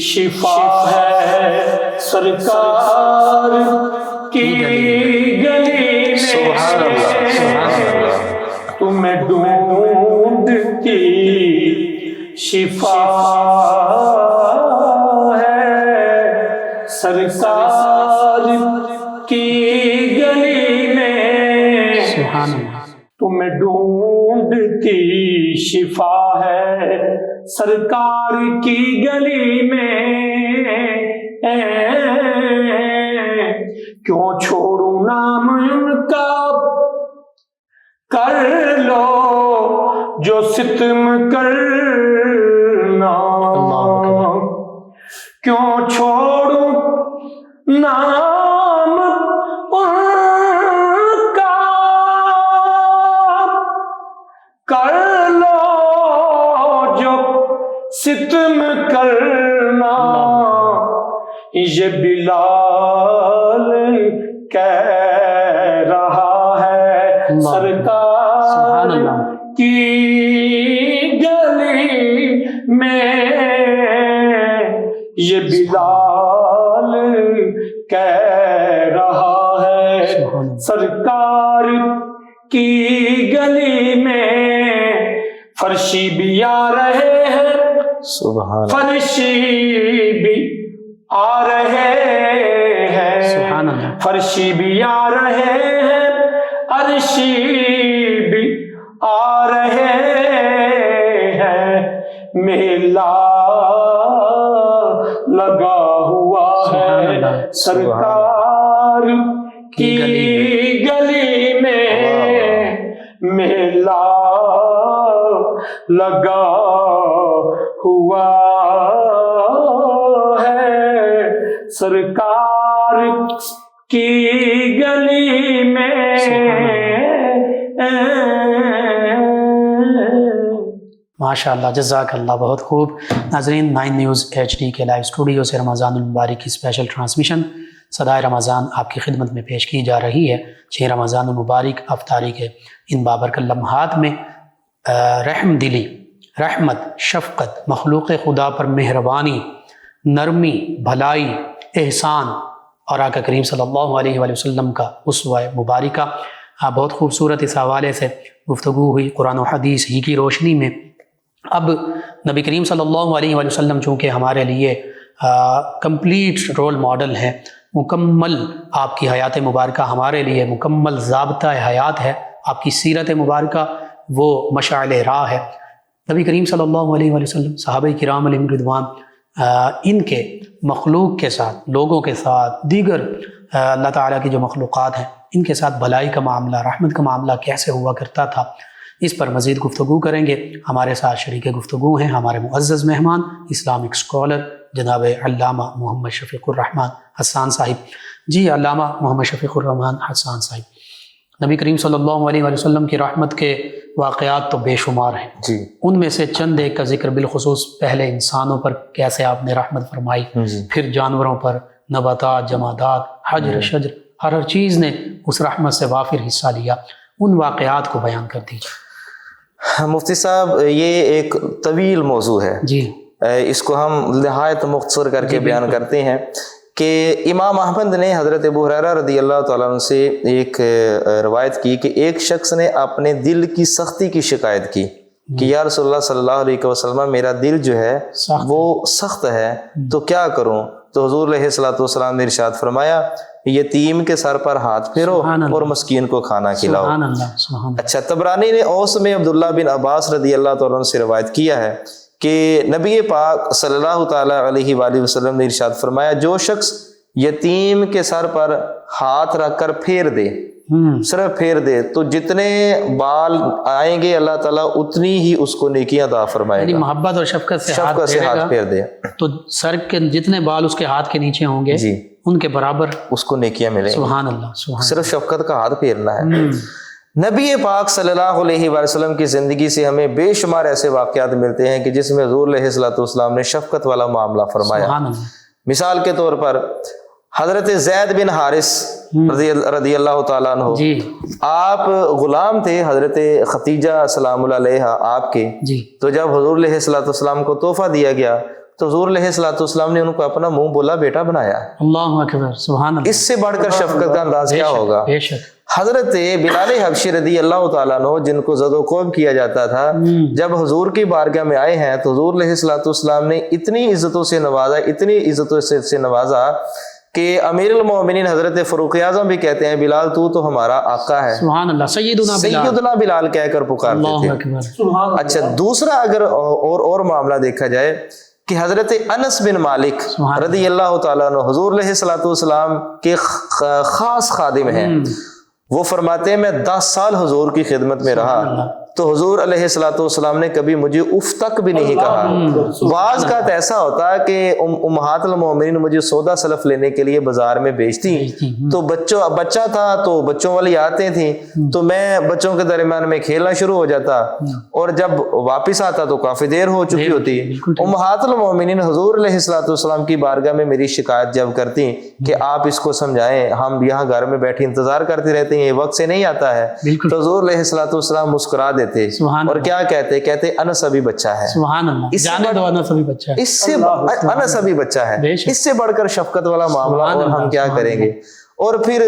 شفا ہے سرکار کی گلی میں، تمہیں ڈھونڈتی شفا ہے سرکار کی گلی میں، تمہیں ڈھونڈتی شفا ہے سرکار کی گلی میں، کیوں چھوڑوں نام ان کا، کر لو جو ستم کرنا، کیوں چھوڑوں نام ان کا، کر لو جو ستم کرنا، یہ بلال کہہ رہا ہے سرکار کی گلی میں، یہ بلال کہہ رہا ہے سرکار کی گلی میں، فرشی بھی آ رہے ہیں، سبحان اللہ، فرشی بھی آ رہے ہیں، فرشی بھی آ رہے ہیں، عرشی بھی آ رہے ہیں، میلہ لگا ہوا ہے سرکار کی گلی میں، میلہ لگا ہوا ہے سرکار کی گلی میں۔ ماشاء اللہ، جزاک اللہ، بہت خوب۔ ناظرین، 9 نیوز HD کے لائیو اسٹوڈیو سے رمضان المبارک کی اسپیشل ٹرانسمیشن صدائے رمضان آپ کی خدمت میں پیش کی جا رہی ہے۔ 6 رمضان المبارک افطاری کے ان بابرکت لمحات میں رحم دلی، رحمت، شفقت، مخلوق خدا پر مہربانی، نرمی، بھلائی، احسان اور آقا کریم صلی اللہ علیہ وآلہ وسلم کا اسوہ مبارکہ، بہت خوبصورت اس حوالے سے گفتگو ہوئی قرآن و حدیث ہی کی روشنی میں۔ اب نبی کریم صلی اللہ علیہ وآلہ وسلم چونکہ ہمارے لیے کمپلیٹ رول ماڈل ہے، مکمل آپ کی حیات مبارکہ ہمارے لیے مکمل ضابطہ حیات ہے، آپ کی سیرت مبارکہ وہ مشعل راہ ہے۔ نبی کریم صلی اللہ علیہ وآلہ وسلم، صحابہ کرام علیہم رضوان، ان کے مخلوق کے ساتھ، لوگوں کے ساتھ، دیگر اللہ تعالیٰ کی جو مخلوقات ہیں ان کے ساتھ بھلائی کا معاملہ، رحمت کا معاملہ کیسے ہوا کرتا تھا، اس پر مزید گفتگو کریں گے۔ ہمارے ساتھ شریک گفتگو ہیں ہمارے معزز مہمان اسلامک اسکالر جناب علامہ محمد شفیق الرحمن حسان صاحب۔ جی علامہ محمد شفیق الرحمن حسان صاحب، نبی کریم صلی اللہ علیہ وآلہ وسلم کی رحمت کے واقعات تو بے شمار ہیں جی ان میں سے چند ایک کا ذکر بالخصوص پہلے انسانوں پر کیسے آپ نے رحمت فرمائی، پھر جانوروں پر، نباتات، جمادات، حجر شجر، ہر چیز نے اس رحمت سے وافر حصہ لیا، ان واقعات کو بیان کر دیجیے۔ مفتی صاحب یہ ایک طویل موضوع ہے جی اس کو ہم نہایت مختصر کر کے بیان کرتے ہیں کہ امام احمد نے حضرت ابو ہریرہ رضی اللہ تعالیٰ عنہ سے ایک روایت کی کہ ایک شخص نے اپنے دل کی سختی کی شکایت کی کہ یا رسول اللہ صلی اللہ علیہ وسلم میرا دل جو ہے وہ سخت ہے تو کیا کروں؟ تو حضور علیہ الصلوۃ والسلام نے ارشاد فرمایا یتیم کے سر پر ہاتھ پھیرو اور مسکین کو کھانا کھلاؤ۔ سبحان اللہ سبحان اللہ۔ اچھا، طبرانی نے اوس میں عبداللہ بن عباس رضی اللہ تعالیٰ عنہ سے روایت کیا ہے کہ نبی پاک صلی اللہ تعالیٰ علیہ وآلہ وسلم نے ارشاد فرمایا جو شخص یتیم کے سر پر ہاتھ رکھ کر پھیر دے، صرف پھیر دے، تو جتنے بال آئیں گے اللہ تعالیٰ اتنی ہی اس کو نیکیاں عطا فرمائے یعنی گا۔ محبت اور شفقت سے شفقت سے ہاتھ پھیر دے تو سر کے جتنے بال اس کے ہاتھ کے نیچے ہوں گے جی ان کے برابر اس کو نیکیاں ملیں گی۔ سبحان اللہ سبحان صرف شفقت کا ہاتھ پھیرنا ہے۔ نبی پاک صلی اللہ علیہ وآلہ وسلم کی زندگی سے ہمیں بے شمار ایسے واقعات ملتے ہیں کہ جس میں حضور علیہ الصلوۃ والسلام نے شفقت والا معاملہ فرمایا۔ سبحان اللہ۔ مثال کے طور پر حضرت زید بن حارث رضی اللہ تعالیٰ عنہ، جی آپ غلام تھے حضرت ختیجہ سلام اللہ علیہا آپ کے، جی تو جب حضور علیہ الصلوۃ والسلام کو تحفہ دیا گیا تو حضور علیہ الصلوۃ والسلام نے ان کو اپنا منہ بولا بیٹا بنایا۔ اللہ اکبر سبحان اللہ۔ اس سے بڑھ کر شفقت کا انداز کیا ہوگا؟ بے شک حضرت بلال حبشی رضی اللہ تعالیٰ عنہ جن کو زد و کوب کیا جاتا تھا، جب حضور کی بارگاہ میں آئے ہیں تو حضور علیہ الصلوۃ والسلام نے اتنی عزتوں سے نوازا، اتنی عزتوں سے نوازا کہ امیر المومنین حضرت فاروق اعظم بھی کہتے ہیں بلال تو ہمارا آقا ہے، سبحان اللہ، سیدنا بلال کہہ کر پکارتے اللہ تھے۔ اکبر۔ اچھا، دوسرا اگر اور معاملہ دیکھا جائے کہ حضرت انس بن مالک رضی اللہ تعالیٰ عنہ حضور علیہ الصلوۃ والسلام کے خاص خادم ہیں، وہ فرماتے ہیں میں 10 سال حضور کی خدمت میں رہا تو حضور علیہ الصلوۃ والسلام نے کبھی مجھے اف تک بھی نہیں کہا۔ بعض کا ایسا ہوتا ہے کہ امہات المومنین مجھے سودا سلف لینے کے لیے بازار میں بیچتی تو بچہ تھا تو بچوں والی آتے تھیں تو میں بچوں کے درمیان میں کھیلنا شروع ہو جاتا اور جب واپس آتا تو کافی دیر ہو چکی ہوتی۔ امہات المومنین حضور علیہ الصلوۃ والسلام کی بارگاہ میں میری شکایت جب کرتی کہ آپ اس کو سمجھائیں، ہم یہاں گھر میں بیٹھے انتظار کرتے رہتے ہیں، یہ وقت سے نہیں آتا ہے، تو حضور علیہ الصلوۃ والسلام مسکرا دیتے اور کیا کہتے انس ابھی بچہ ہے۔ سبحان اللہ، جانے دو انس ابھی بچہ ہے، اس سے انس ابھی بچہ ہے، اس سے بڑھ کر شفقت والا معاملہ اور ہم کیا کریں گے؟ اور پھر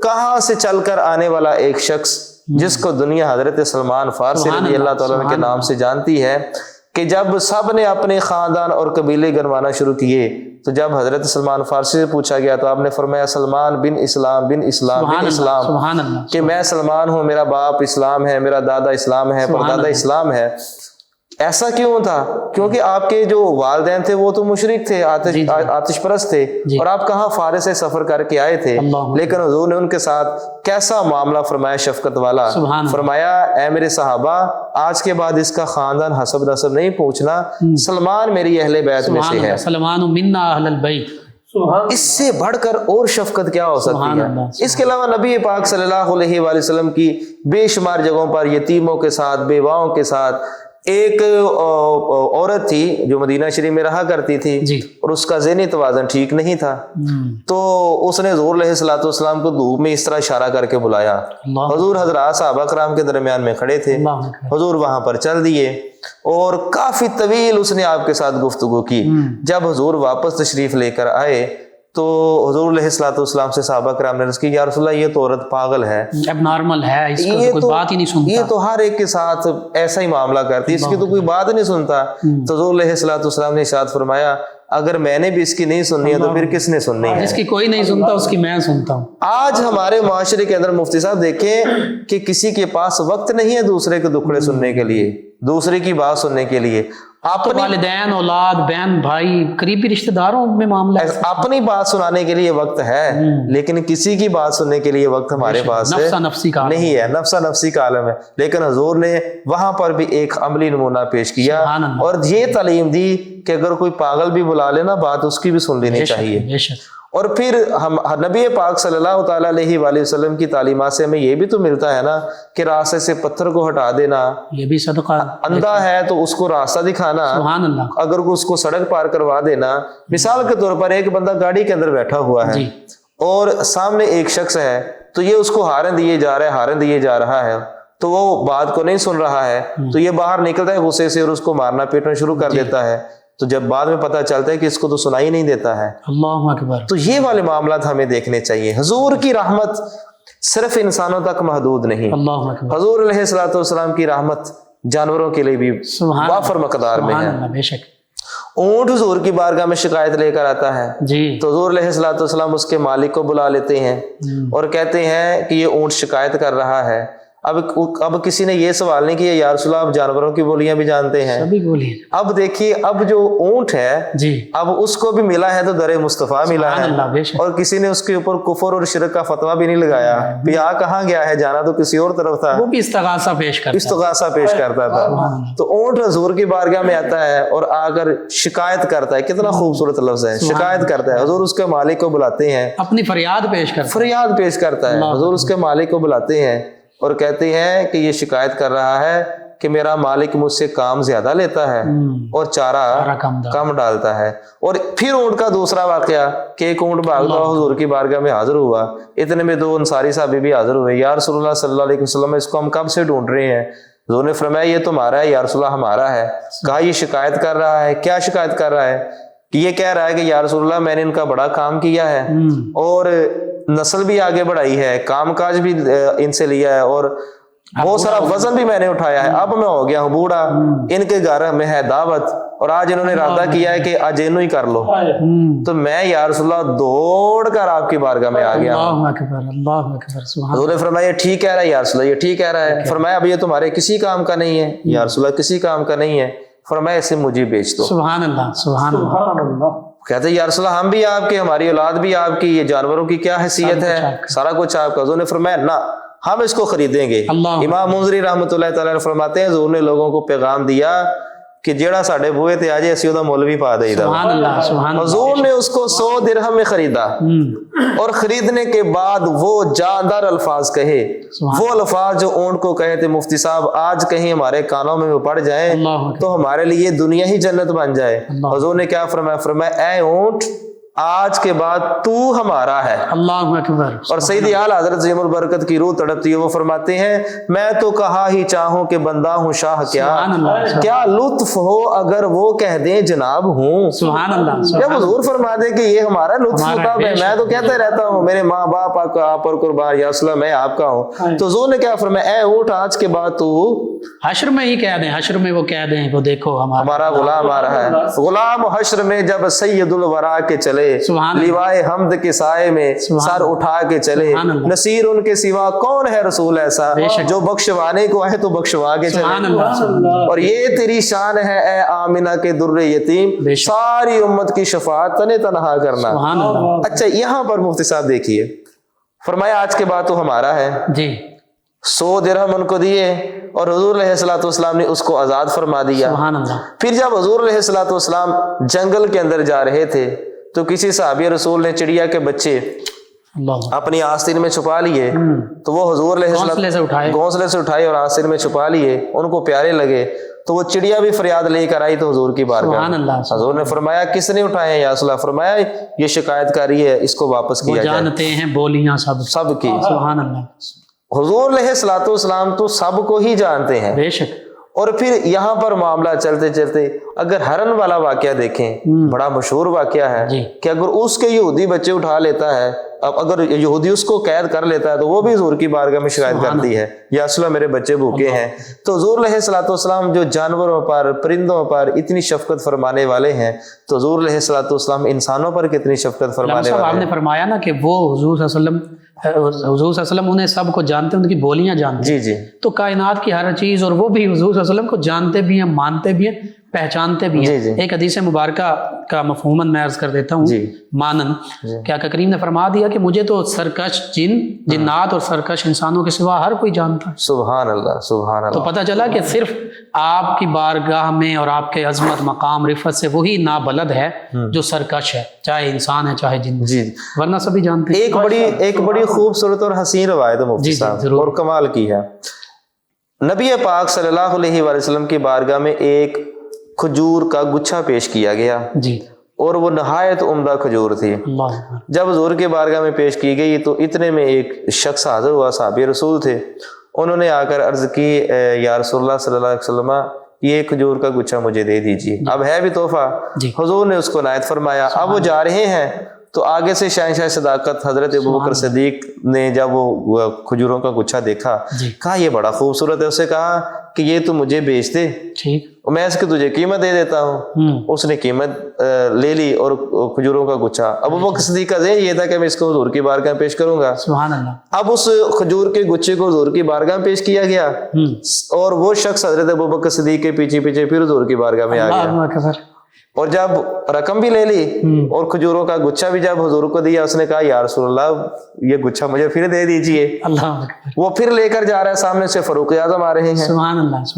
کہاں سے چل کر آنے والا ایک شخص جس کو دنیا حضرت سلمان فارسی رضی اللہ تعالیٰ عنہ کے نام سے جانتی ہے کہ جب سب نے اپنے خاندان اور قبیلے گنوانا شروع کیے تو جب حضرت سلمان فارسی سے پوچھا گیا تو آپ نے فرمایا سلمان بن اسلام بن اسلام بن اسلام، کہ میں سلمان ہوں، میرا باپ اسلام ہے، میرا دادا اسلام ہے، پردادا اسلام ہے۔ ایسا کیوں تھا؟ کیونکہ آپ کے جو والدین تھے وہ تو مشرک تھے، آتش پرست تھے، اور آپ کہاں فارس سے سفر کر کے آئے تھے، لیکن حضور نے ان کے ساتھ کیسا معاملہ فرمایا شفقت والا، فرمایا اے میرے صحابہ آج کے بعد اس کا خاندان حسب نسب نہیں پوچھنا، سلمان میری اہل بیت میں سے ہے، سلمان منا اہل البیت۔ اس سے بڑھ کر اور شفقت کیا ہو سکتی ہے؟ اس کے علاوہ نبی پاک صلی اللہ علیہ وآلہ وسلم کی بے شمار جگہوں پر یتیموں کے ساتھ، بیواؤں کے ساتھ، ایک عورت تھی جو مدینہ شریف میں رہا کرتی تھی اور اس کا ذہنی توازن ٹھیک نہیں تھا تو اس نے حضور علیہ الصلوۃ والسلام کو دھوپ میں اس طرح اشارہ کر کے بلایا، حضور حضرات صحابہ کرام کے درمیان میں کھڑے تھے، حضور وہاں پر چل دیے اور کافی طویل اس نے آپ کے ساتھ گفتگو کی۔ جب حضور واپس تشریف لے کر آئے تو حضور علیہ الصلوۃ والسلام سے صحابہ کرام نے عرض کی یا رسول اللہ یہ تو عورت پاگل ہے، اب نارمل ہے، اس کو کوئی بات ہی نہیں سنتا، یہ تو ہر ایک کے ساتھ ایسا ہی معاملہ کرتی ہے، اس کی تو کوئی بات نہیں سنتا۔ تو حضور علیہ الصلوۃ والسلام نے ارشاد فرمایا اگر میں نے بھی اس کی نہیں سننی ہے تو پھر کس نے سننی ہے؟ جس کی کوئی نہیں سنتا اس کی میں سنتا ہوں۔ آج ہمارے معاشرے کے اندر مفتی صاحب دیکھیں کہ کسی کے پاس وقت نہیں ہے دوسرے کے دکھڑے سننے کے لیے، دوسرے کی بات سننے کے لیے۔ اپنی والدین، اولاد، بہن، بھائی، قریبی رشتہ داروں میں معاملہ ہے۔ اپنی بات سنانے کے لیے وقت ہے، لیکن کسی کی بات سننے کے لیے وقت ہمارے پاس نفسا نفسی کا نہیں ہے، نفسا نفسی کا عالم ہے۔ لیکن حضور نے وہاں پر بھی ایک عملی نمونہ پیش کیا سبحان اللہ۔ اور یہ تعلیم دی کہ اگر کوئی پاگل بھی بلا لینا بات اس کی بھی سن لینی چاہیے۔ بے شک اور پھر ہم نبی پاک صلی اللہ تعالیٰ علیہ وآلہ وسلم کی تعلیمات سے ہمیں یہ بھی تو ملتا ہے نا کہ راستے سے پتھر کو ہٹا دینا، یہ بھی صدقہ، اندھا ہے تو اس کو راستہ دکھانا، سبحان اللہ، اگر اس کو سڑک پار کروا دینا۔ مثال کے طور پر ایک بندہ گاڑی کے اندر بیٹھا ہوا ہے جی اور سامنے ایک شخص ہے تو یہ اس کو ہارن دیے جا رہا ہے تو وہ بات کو نہیں سن رہا ہے، تو یہ باہر نکلتا ہے غصے سے اور اس کو مارنا پیٹنا شروع کر دیتا ہے۔ تو جب بعد میں پتہ چلتا ہے کہ اس کو تو سنائی نہیں دیتا ہے، اللہ اکبر، تو یہ والے معاملات ہمیں دیکھنے چاہیے۔ حضور کی رحمت صرف انسانوں تک محدود نہیں، اللہ اکبر، حضور علیہ الصلوۃ والسلام کی رحمت جانوروں کے لیے بھی سبحان وافر مقدار میں سبحان ہے۔ اللہ، بے شک، اونٹ حضور کی بارگاہ میں شکایت لے کر آتا ہے جی تو حضور علیہ الصلوۃ والسلام اس کے مالک کو بلا لیتے ہیں اور کہتے ہیں کہ یہ اونٹ شکایت کر رہا ہے۔ اب کسی نے یہ سوال نہیں کیا یا رسول اللہ آپ جانوروں کی بولیاں بھی جانتے ہیں؟ سبھی بولیے، اب دیکھیے اب جو اونٹ ہے جی اب اس کو بھی ملا ہے تو در مصطفیٰ ملا سبحان ہے، اللہ، بے شک، اور کسی نے اس کے اوپر کفر اور شرک کا فتویٰ بھی نہیں لگایا کہ آ کہاں گیا ہے، جانا تو کسی اور طرف تھا، وہ بھی استغاثہ پیش کرتا ہے۔ استغاثہ پیش کرتا تھا۔ تو اونٹ حضور کی بارگاہ میں آتا ہے اور آ کر شکایت کرتا ہے، کتنا خوبصورت لفظ ہے، شکایت کرتا ہے۔ حضور اس کے مالک کو بلاتے ہیں، اپنی فریاد پیش کرتا ہے۔ فریاد پیش کرتا ہے، حضور اس کے مالک کو بلاتے ہیں اور کہتے ہیں کہ یہ شکایت کر رہا ہے کہ میرا مالک مجھ سے کام زیادہ لیتا ہے اور چارہ کم ڈالتا ہے۔ اور پھر اونٹ کا دوسرا واقعہ کہ ایک اونٹ بھاگتا ہوا حضور کی بارگاہ میں حاضر ہوا، اتنے میں دو انصاری صحابی بھی حاضر ہوئے، یا رسول اللہ صلی اللہ علیہ وسلم اس کو ہم کب سے ڈھونڈ رہے ہیں۔ حضور نے فرمایا یہ تمہارا ہے یا رسول اللہ ہمارا ہے۔ کہا یہ شکایت کر رہا ہے، کیا شکایت کر رہا ہے؟ کہ یہ کہہ رہا ہے کہ یا رسول اللہ میں نے ان کا بڑا کام کیا ہے اور نسل بھی آگے بڑھائی ہے، کام کاج بھی ان سے لیا ہے اور بہت سارا وزن بھی میں نے اٹھایا ہے، اب میں ہو گیا ہوں بوڑھا، ان کے گھر میں ہے دعوت اور آج انہوں نے ارادہ کیا ہے کہ آج انہوں ہی کر لو، تو میں یا رسول اللہ دوڑ کر آپ کی بارگاہ میں آ گیا ہوں۔ اللہ اکبر، اللہ اکبر، سبحان حضور نے فرمایا یہ ٹھیک کہہ رہا ہے یا رسول اللہ، یہ ٹھیک کہہ رہا ہے۔ فرمایا اب یہ تمہارے کسی کام کا نہیں ہے یا رسول اللہ، کسی کام کا نہیں ہے۔ فرمایا اسے مجھے بیچ دو۔ سبحان اللہ، سبحان اللہ، سبحان اللہ۔ کہتے ہیں یا رسول اللہ ہم بھی آپ کے، ہماری اولاد بھی آپ کی، یہ جانوروں کی کیا حیثیت ہے، سارا کچھ آپ کا۔ حضور نے فرمایا نہ، ہم اس کو خریدیں گے۔ اللہ امام منذری رحمۃ اللہ تعالیٰ نے فرماتے ہیں حضور نے لوگوں کو پیغام دیا کہ جیڑا ساڑھے بوئے تے آجے اسی دا مول بھی پا دے دا۔ سبحان اللہ، سبحان اللہ، حضور نے اس کو 100 درہم میں خریدا اور خریدنے کے بعد وہ جاندار الفاظ کہے، وہ الفاظ جو اونٹ کو کہے تھے مفتی صاحب آج کہیں ہمارے کانوں میں وہ پڑ جائیں اللہ تو ہمارے لیے دنیا ہی جنت بن جائے۔ حضور نے کیا فرمایا؟ فرمایا اے اونٹ آج کے بعد تو ہمارا ہے۔ اللہ اکبر، اور سیدی اعلی حضرت زیم البرکت کی روح تڑپتی ہے، وہ فرماتے ہیں میں تو کہا ہی چاہوں کہ بندہ ہوں شاہ کیا لطف ہو اگر وہ کہہ دیں جناب ہوں۔ سبحان اللہ، جب حضور فرما دے کہ یہ ہمارا لطف کتاب ہے، میں تو کہتا رہتا ہوں میرے ماں باپ آپ پر قربان یا رسول اللہ میں آپ کا ہوں، تو حضور نے کیا فرمایا اے اونٹ آج کے بعد تو حشر میں ہی کہہ دیں، حشر میں وہ کہہ دیں وہ دیکھو ہمارا غلام آ رہا ہے۔ غلام حشر میں جب سید الورا کے چلے لیوائے حمد کے سائے میں سر اٹھا کے چلے، نصیر ان کے سوا کون ہے رسول ایسا جو بخشوانے کو ہے تو بخشوا کے چلے۔ اور یہ تیری شان ہے اے آمنہ کے در یتیم، ساری امت کی شفاعت تنے تنہا کرنا۔ اچھا یہاں پر مفتی صاحب دیکھیے، فرمایا آج کے بعد تو ہمارا ہے جی، 100 درہم ان کو دیے اور حضور علیہ الصلوۃ والسلام نے اس کو آزاد فرما دیا۔ پھر جب حضور علیہ الصلوۃ والسلام جنگل کے اندر جا رہے تھے تو کسی صحابی رسول نے چڑیا کے بچے اپنی آستین میں چھپا لیے، تو وہ حضور علیہ السلام گھونسلے سے اٹھائے اور آستین میں چھپا لیے، ان کو پیارے لگے تو وہ چڑیا بھی فریاد لے کر آئی تو حضور کی بارگاہ میں حضور نے فرمایا کس نے اٹھائے ہیں یا رسول اللہ؟ فرمایا یہ شکایت کاری ہے، اس کو واپس کیا جائے۔ جانتے ہیں بولیاں سب کی، سبحان اللہ۔ حضور علیہ الصلوۃ والسلام تو سب کو ہی جانتے ہیں، بے شک۔ اور پھر یہاں پر معاملہ چلتے چلتے اگر ہرن والا واقعہ دیکھیں، بڑا مشہور واقعہ ہے کہ اگر اس کے یہودی بچے اٹھا لیتا ہے، اب اگر یہودی اس کو قید کر لیتا ہے تو وہ بھی حضور کی بارگاہ میں شکایت کرتی ہے یا رسول اللہ میرے بچے بھوکے ہیں۔ تو حضور علیہ الصلوۃ والسلام جو جانوروں پر پرندوں پر اتنی شفقت فرمانے والے ہیں، تو حضور علیہ الصلوۃ والسلام انسانوں پر کتنی شفقت فرمانے والے ہیں۔ آپ نے فرمایا نا کہ وہ حضور صلی اللہ علیہ وسلم انہیں سب کو جانتے ہیں، ان کی بولیاں جانتے ہیں، جی جی، تو کائنات کی ہر چیز اور وہ بھی حضور صلی اللہ علیہ وسلم کو جانتے بھی ہیں، مانتے بھی ہیں، پہچانتے بھی ہیں. ایک حدیث مبارکہ کا مفہوماً میں عرض کر دیتا ہوں مانن کہ آقا کریم نے فرما دیا کہ مجھے تو سرکش جنات اور سرکش انسانوں کے سوا ہر کوئی جانتا ہے. سبحان اللہ سبحان اللہ. تو پتہ چلا کہ صرف آپ کی بارگاہ میں اور آپ کے عظمت مقام رفت سے وہی نابلد ہے جو سرکش ہے، چاہے انسان ہے چاہے جن، ورنہ سبھی جانتے ہیں. ایک بڑی خوبصورت اور حسین روایت ہے مفتی صاحب اور کمال کی ہے. نبی پاک صلی اللہ علیہ وآلہ وسلم کی بارگاہ میں ایک کھجور کا گچھا پیش کیا گیا اور وہ نہایت عمدہ کھجور تھی. جب حضور کے بارگاہ میں پیش کی گئی تو اتنے میں ایک شخص حاضر ہوا، صحابی رسول تھے. انہوں نے آ کر عرض کی یا رسول اللہ صلی اللہ علیہ وسلم یہ کھجور کا گچھا مجھے دے دیجیے، اب ہے بھی تحفہ. حضور نے اس کو عنایت فرمایا. اب وہ جا رہے ہیں تو آگے سے شہنشاہ صداقت حضرت ابوبکر صدیق نے جب وہ کھجوروں کا گچھا دیکھا کہا یہ بڑا خوبصورت ہے. اسے کہا کہ یہ تو مجھے بیچ دے، میں اس کی تجھے قیمت دے دیتا ہوں. اس نے قیمت لے لی اور کھجوروں کا گچھا. ابوبکر صدیق کا ذہن یہ تھا کہ میں اس کو حضور کی بارگاہ میں پیش کروں گا. سبحان اللہ. اب اس کھجور کے گچھے کو حضور کی بارگاہ میں پیش کیا گیا اور وہ شخص حضرت ابوبکر صدیق کے پیچھے پیچھے پھر حضور کی بارگاہ میں آ گیا اور جب رقم بھی لے لی اور کھجوروں کا گچھا بھی جب حضور کو دیا، اس نے کہا یا رسول اللہ یہ گچھا مجھے پھر دے دیجئے. وہ پھر لے کر جا رہا ہے، سامنے سے فاروق اعظم آ رہے ہیں.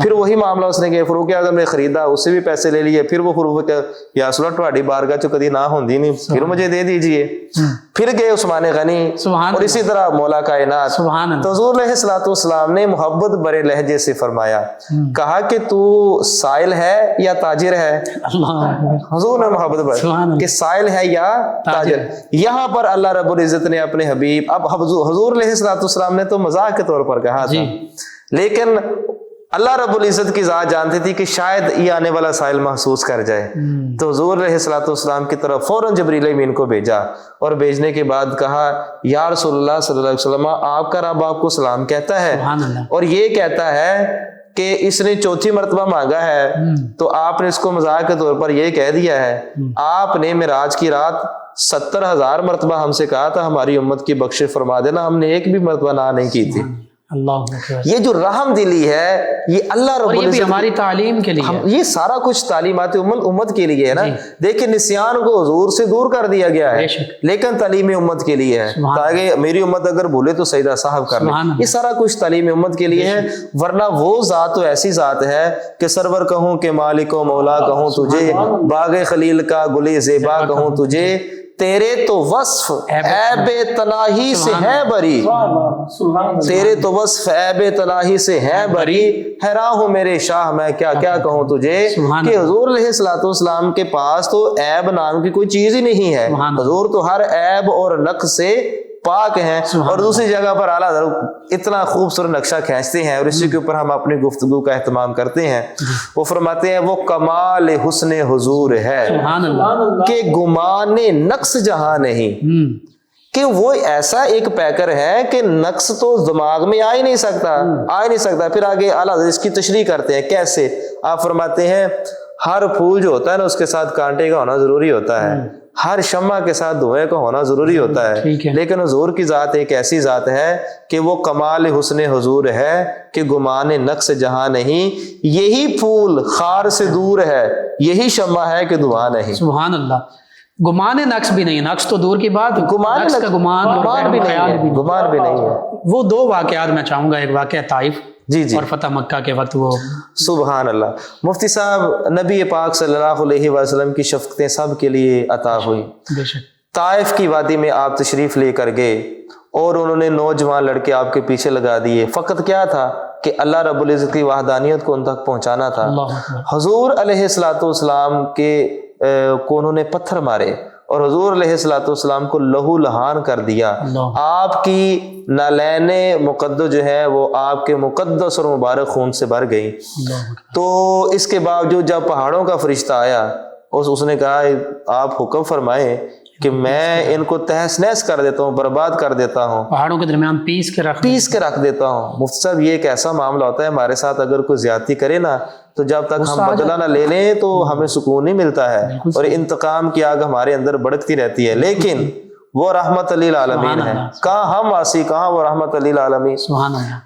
پھر وہی معاملہ اس نے کیا، فاروق اعظم نے خریدا، اس سے بھی پیسے لے لیے. پھر وہ فاروق یا رسول اللہ تہاڈی بارگاہ چ کدی نہ ہوندی نہیں، پھر مجھے دے دیجئے. پھر گئے عثمان غنی اور اسی طرح مولا کائنات. تو حضور علیہ الصلوۃ والسلام نے محبت برے لہجے سے فرمایا، کہا کہ تو سائل ہے یا تاجر ہے. حضور نے محبت بر کہ سائل ہے یا تاجر. یہاں پر اللہ رب العزت نے اپنے حبیب، اب حضور علیہ الصلوۃ والسلام نے تو مزاح کے طور پر کہا تھا، لیکن اللہ رب العزت کی ذات جانتی تھی کہ شاید یہ آنے والا سائل محسوس کر جائے. تو حضور علیہ الصلوۃ والسلام کی طرف فوراً جبریل امین کو بھیجا اور بھیجنے کے بعد کہا یا رسول اللہ صلی اللہ علیہ وسلم آپ کا رب آپ کو سلام کہتا ہے اور یہ کہتا ہے کہ اس نے چوتھی مرتبہ مانگا ہے تو آپ نے اس کو مزاح کے طور پر یہ کہہ دیا ہے. آپ نے معراج کی رات 70,000 مرتبہ ہم سے کہا تھا ہماری امت کی بخشش فرما دینا، ہم نے ایک بھی مرتبہ نہ نہیں کی تھی. یہ جو رحم دلی ہے یہ اللہ رب العزت ہماری تعلیم کے لیے، یہ سارا کچھ تعلیمات امت کے لیے ہے نا. دیکھیں نسیان کو حضور سے دور کر دیا گیا ہے لیکن تعلیم امت کے لیے ہے تاکہ میری امت اگر بھولے تو سجدہ صاحب کر لے. یہ سارا کچھ تعلیم امت کے لیے ہے، ورنہ وہ ذات تو ایسی ذات ہے کہ سرور کہوں کہ مالک و مولا کہوں تجھے، باغ خلیل کا گلی زیبا کہوں تجھے، تیرے تو وصف عیب تناہی سے ہے بری، تیرے تو وصف عیب تناہی سے ہے بری، حیران ہوں میرے شاہ میں کیا کیا کہوں تجھے. کہ حضور علیہ الصلوۃ والسلام کے پاس تو عیب نام کی کوئی چیز ہی نہیں ہے. حضور تو ہر عیب اور نقص سے پاک ہیں. اور دوسری جگہ پر اعلیٰ حضرت اتنا خوبصورت نقشہ کھینچتے ہیں اور اسی کے اوپر ہم اپنی گفتگو کا اہتمام کرتے ہیں. وہ فرماتے ہیں وہ کمال حسن حضور ہے کہ گمان نقص جہاں نہیں، کہ وہ ایسا ایک پیکر ہے کہ نقص تو دماغ میں آ ہی نہیں سکتا. پھر آگے اعلیٰ حضرت اس کی تشریح کرتے ہیں کیسے. آپ فرماتے ہیں ہر پھول جو ہوتا ہے نا اس کے ساتھ کانٹے کا ہونا ضروری ہوتا ہے، ہر شمع کے ساتھ دھوئیں کا ہونا ضروری ہوتا ہے، لیکن حضور کی ذات ایک ایسی ذات ہے کہ وہ کمال حسن حضور ہے کہ گمان نقص جہاں نہیں. یہی پھول خار سے دور ہے، یہی شمع ہے کہ دھواں نہیں. سبحان اللہ. گمان نقص بھی نہیں، نقص تو دور کی بات، گمان بھی نہیں ہے. وہ دو واقعات میں چاہوں گا، ایک واقعہ طائف جی اور فتح مکہ کے وقت. وہ سبحان اللہ. مفتی صاحب نبی پاک صلی اللہ علیہ وسلم کی شفقتیں سب کے لیے عطا ہوئی. طائف کی وادی میں آپ تشریف لے کر گئے اور انہوں نے نوجوان لڑکے آپ کے پیچھے لگا دیے. فقط کیا تھا کہ اللہ رب العزت کی وحدانیت کو ان تک پہنچانا تھا. حضور علیہ الصلوۃ والسلام کو انہوں نے پتھر مارے اور حضور علیہ الصلوۃ والسلام کو لہو لہان کر دیا. آپ کی نالین مقدس جو ہے وہ آپ کے مقدس اور مبارک خون سے بھر گئی. تو اس کے باوجود جب پہاڑوں کا فرشتہ آیا اس نے کہا آپ حکم فرمائیں کہ میں ان کو تہس نہس کر دیتا ہوں، برباد کر دیتا ہوں، پہاڑوں کے درمیان پیس کے رکھ دیتا ہوں. مفتی صاحب یہ ایک ایسا معاملہ ہوتا ہے ہمارے ساتھ، اگر کوئی زیادتی کرے نا تو جب تک ہم بدلہ نہ لے لیں تو ہمیں سکون نہیں ملتا ہے اور انتقام کی آگ ہمارے اندر بڑھتی رہتی ہے. لیکن وہ رحمت للعالمین ہے، کہاں ہم آسی کہاں وہ رحمت للعالمین.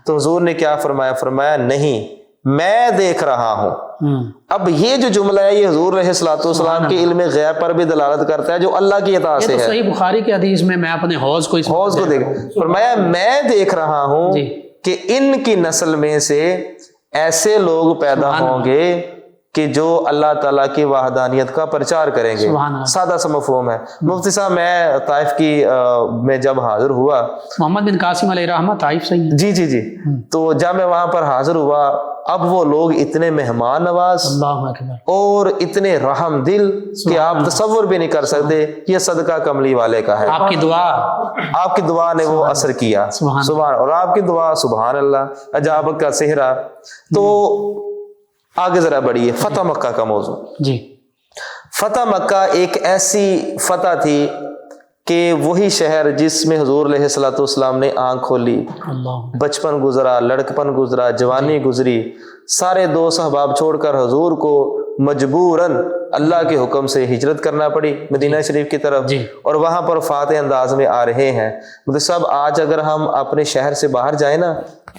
تو حضور نے کیا فرمایا؟ فرمایا نہیں، میں دیکھ رہا ہوں. اب یہ جو جملہ ہے یہ حضور علیہ الصلوۃ والسلام کے علم غیب پر بھی دلالت کرتا ہے جو اللہ کی عطا سے ہے. صحیح بخاری کی حدیث میں اپنے حوض کو دیکھ فرمایا میں دیکھ رہا ہوں کہ ان کی نسل میں سے ایسے لوگ پیدا ہوں گے کہ جو اللہ تعالیٰ کی وحدانیت کا پرچار کریں گے. سادہ سا مفہوم ہے. مفتی صاحب میں طائف کی میں جب حاضر ہوا، محمد بن قاسم علیہ رحمہ طائف سے جی تو جب میں وہاں پر حاضر ہوا، اب وہ لوگ اتنے مہمان نواز اور اتنے رحم دل کہ آپ تصور بھی نہیں کر سکتے. یہ صدقہ کملی والے کا ہے. آپ کی دعا نے وہ اثر کیا. سبحان. اور آپ کی دعا سبحان اللہ عجاب کا صحرا. تو آگے ذرا بڑھیے. فتح مکہ کا موضوع. جی فتح مکہ ایک ایسی فتح تھی کہ وہی شہر جس میں حضور علیہ الصلوۃ والسلام نے آنکھ کھولی، بچپن گزرا، لڑکپن گزرا، جوانی گزری، سارے دوست احباب چھوڑ کر حضور کو مجبوراً اللہ کے حکم سے ہجرت کرنا پڑی مدینہ شریف کی طرف. اور وہاں پر فاتح انداز میں آ رہے ہیں. مطلب صاحب آج اگر ہم اپنے شہر سے باہر جائیں نا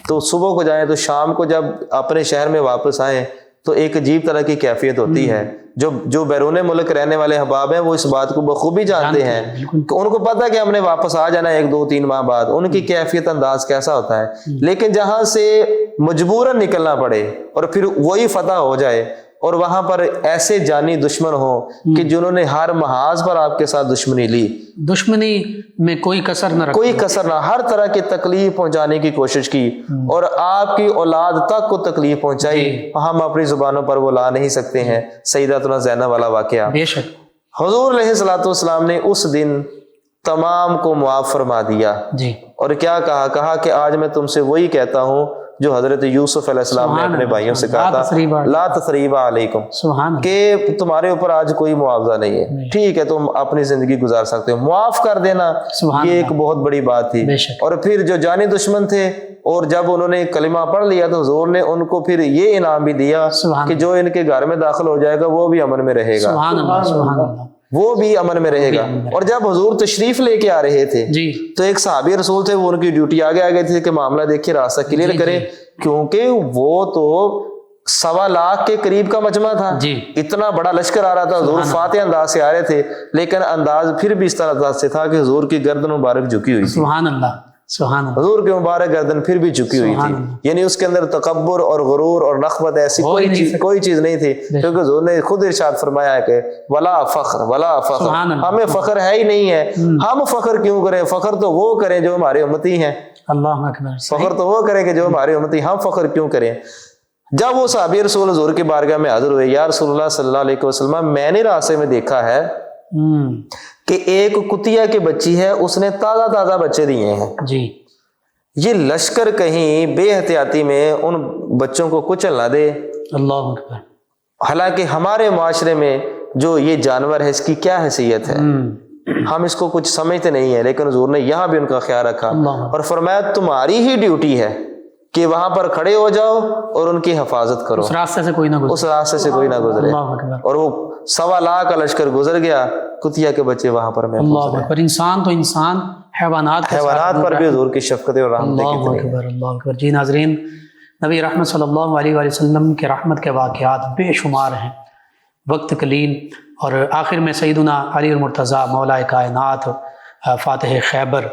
تو صبح کو جائیں تو شام کو جب اپنے شہر میں واپس آئیں تو ایک عجیب طرح کی کیفیت ہوتی ہے. جو بیرون ملک رہنے والے احباب ہیں وہ اس بات کو بخوبی جانتے ہیں کہ ان کو پتہ کہ ہم نے واپس آ جانا ہے 1-2-3 ماہ بعد. ان کی کیفیت انداز کیسا ہوتا ہے. لیکن جہاں سے مجبوراً نکلنا پڑے اور پھر وہی فتح ہو جائے اور وہاں پر ایسے جانی دشمن ہوں کہ جنہوں نے ہر محاذ پر آپ کے ساتھ دشمنی لی، دشمنی میں کوئی کسر نہ، ہر طرح کی تکلیف پہنچانے کی کوشش کی اور آپ کی اولاد تک کو تکلیف پہنچائی. ہم اپنی زبانوں پر وہ لا نہیں سکتے ہیں. سیداتنا زینب والا واقعہ. بے شک حضور علیہ الصلوۃ والسلام نے اس دن تمام کو معاف فرما دیا. اور کیا کہا کہ آج میں تم سے وہی کہتا ہوں جو حضرت یوسف علیہ السلام نے اپنے بھائیوں سے کہا تھا، لا تثریب علیکم، کہ تمہارے اوپر آج کوئی معاوضہ نہیں ہے. ٹھیک ہے تم اپنی زندگی گزار سکتے ہو. معاف کر دینا یہ ایک بہت بڑی بات تھی. اور پھر جو جانی دشمن تھے اور جب انہوں نے کلمہ پڑھ لیا تو حضور نے ان کو پھر یہ انعام بھی دیا کہ جو ان کے گھر میں داخل ہو جائے گا وہ بھی امن میں رہے گا. وہ بھی امن میں رہے گا. اور جب حضور تشریف لے کے آ رہے تھے تو ایک صحابی رسول تھے، وہ ان کی ڈیوٹی آگے تھی کہ معاملہ دیکھیے راستہ کلیئر کریں، کیونکہ وہ تو 1.25 لاکھ کے قریب کا مجمع تھا. اتنا بڑا لشکر آ رہا تھا. حضور فاتح انداز سے آ رہے تھے لیکن انداز پھر بھی اس طرح سے تھا کہ حضور کی گردن مبارک جھکی ہوئی تھی. سبحان اللہ. حضور کی مبارک گردن پھر بھی جھکی ہوئی تھی. یعنی اس کے اندر تکبر اور غرور اور نخوت ایسی کوئی چیز نہیں تھی، کیونکہ حضور نے خود ارشاد فرمایا ہے کہ ولا فخر، ہمیں فخر ہے ہی نہیں ہے. ہم فخر کیوں کریں؟ فخر تو وہ کریں جو ہمارے امتی ہیں. اللہ اکبر. فخر تو وہ کریں کہ جو ہمارے امتی، ہم فخر کیوں کریں؟ جب وہ صحابی رسول حضور کی بارگاہ میں حاضر ہوئے، یا رسول اللہ صلی اللہ علیہ وسلم میں نے راستے میں دیکھا ہے کہ ایک کتیا کی بچی ہے، اس نے تازہ بچے دیے ہیں. یہ لشکر کہیں بے احتیاطی میں ان بچوں کو کچل نہ دے. اللہ اکبر. حالانکہ ہمارے معاشرے میں جو یہ جانور ہے اس کی کیا حیثیت ہے، ہم اس کو کچھ سمجھتے نہیں ہیں. لیکن حضور نے یہاں بھی ان کا خیال رکھا اور فرمایا تمہاری ہی ڈیوٹی ہے کہ وہاں پر کھڑے ہو جاؤ اور ان کی حفاظت کرو. اس راستے سے کوئی نہ گزرے. اور وہ 1.25 لاکھ کا لشکر گزر گیا، کتیا کے بچے وہاں پر اللہ اکبر. انسان تو انسان، حیوانات پر بھی حضور کی شفقت اور رحمت کتنی ہے. اللہ اکبر. جی ناظرین، نبی رحمت صلی اللہ علیہ وآلہ وسلم کے رحمت کے واقعات بے شمار ہیں. وقت قلیل اور آخر میں سیدنا علی المرتضیٰ مولا کائنات فاتح خیبر،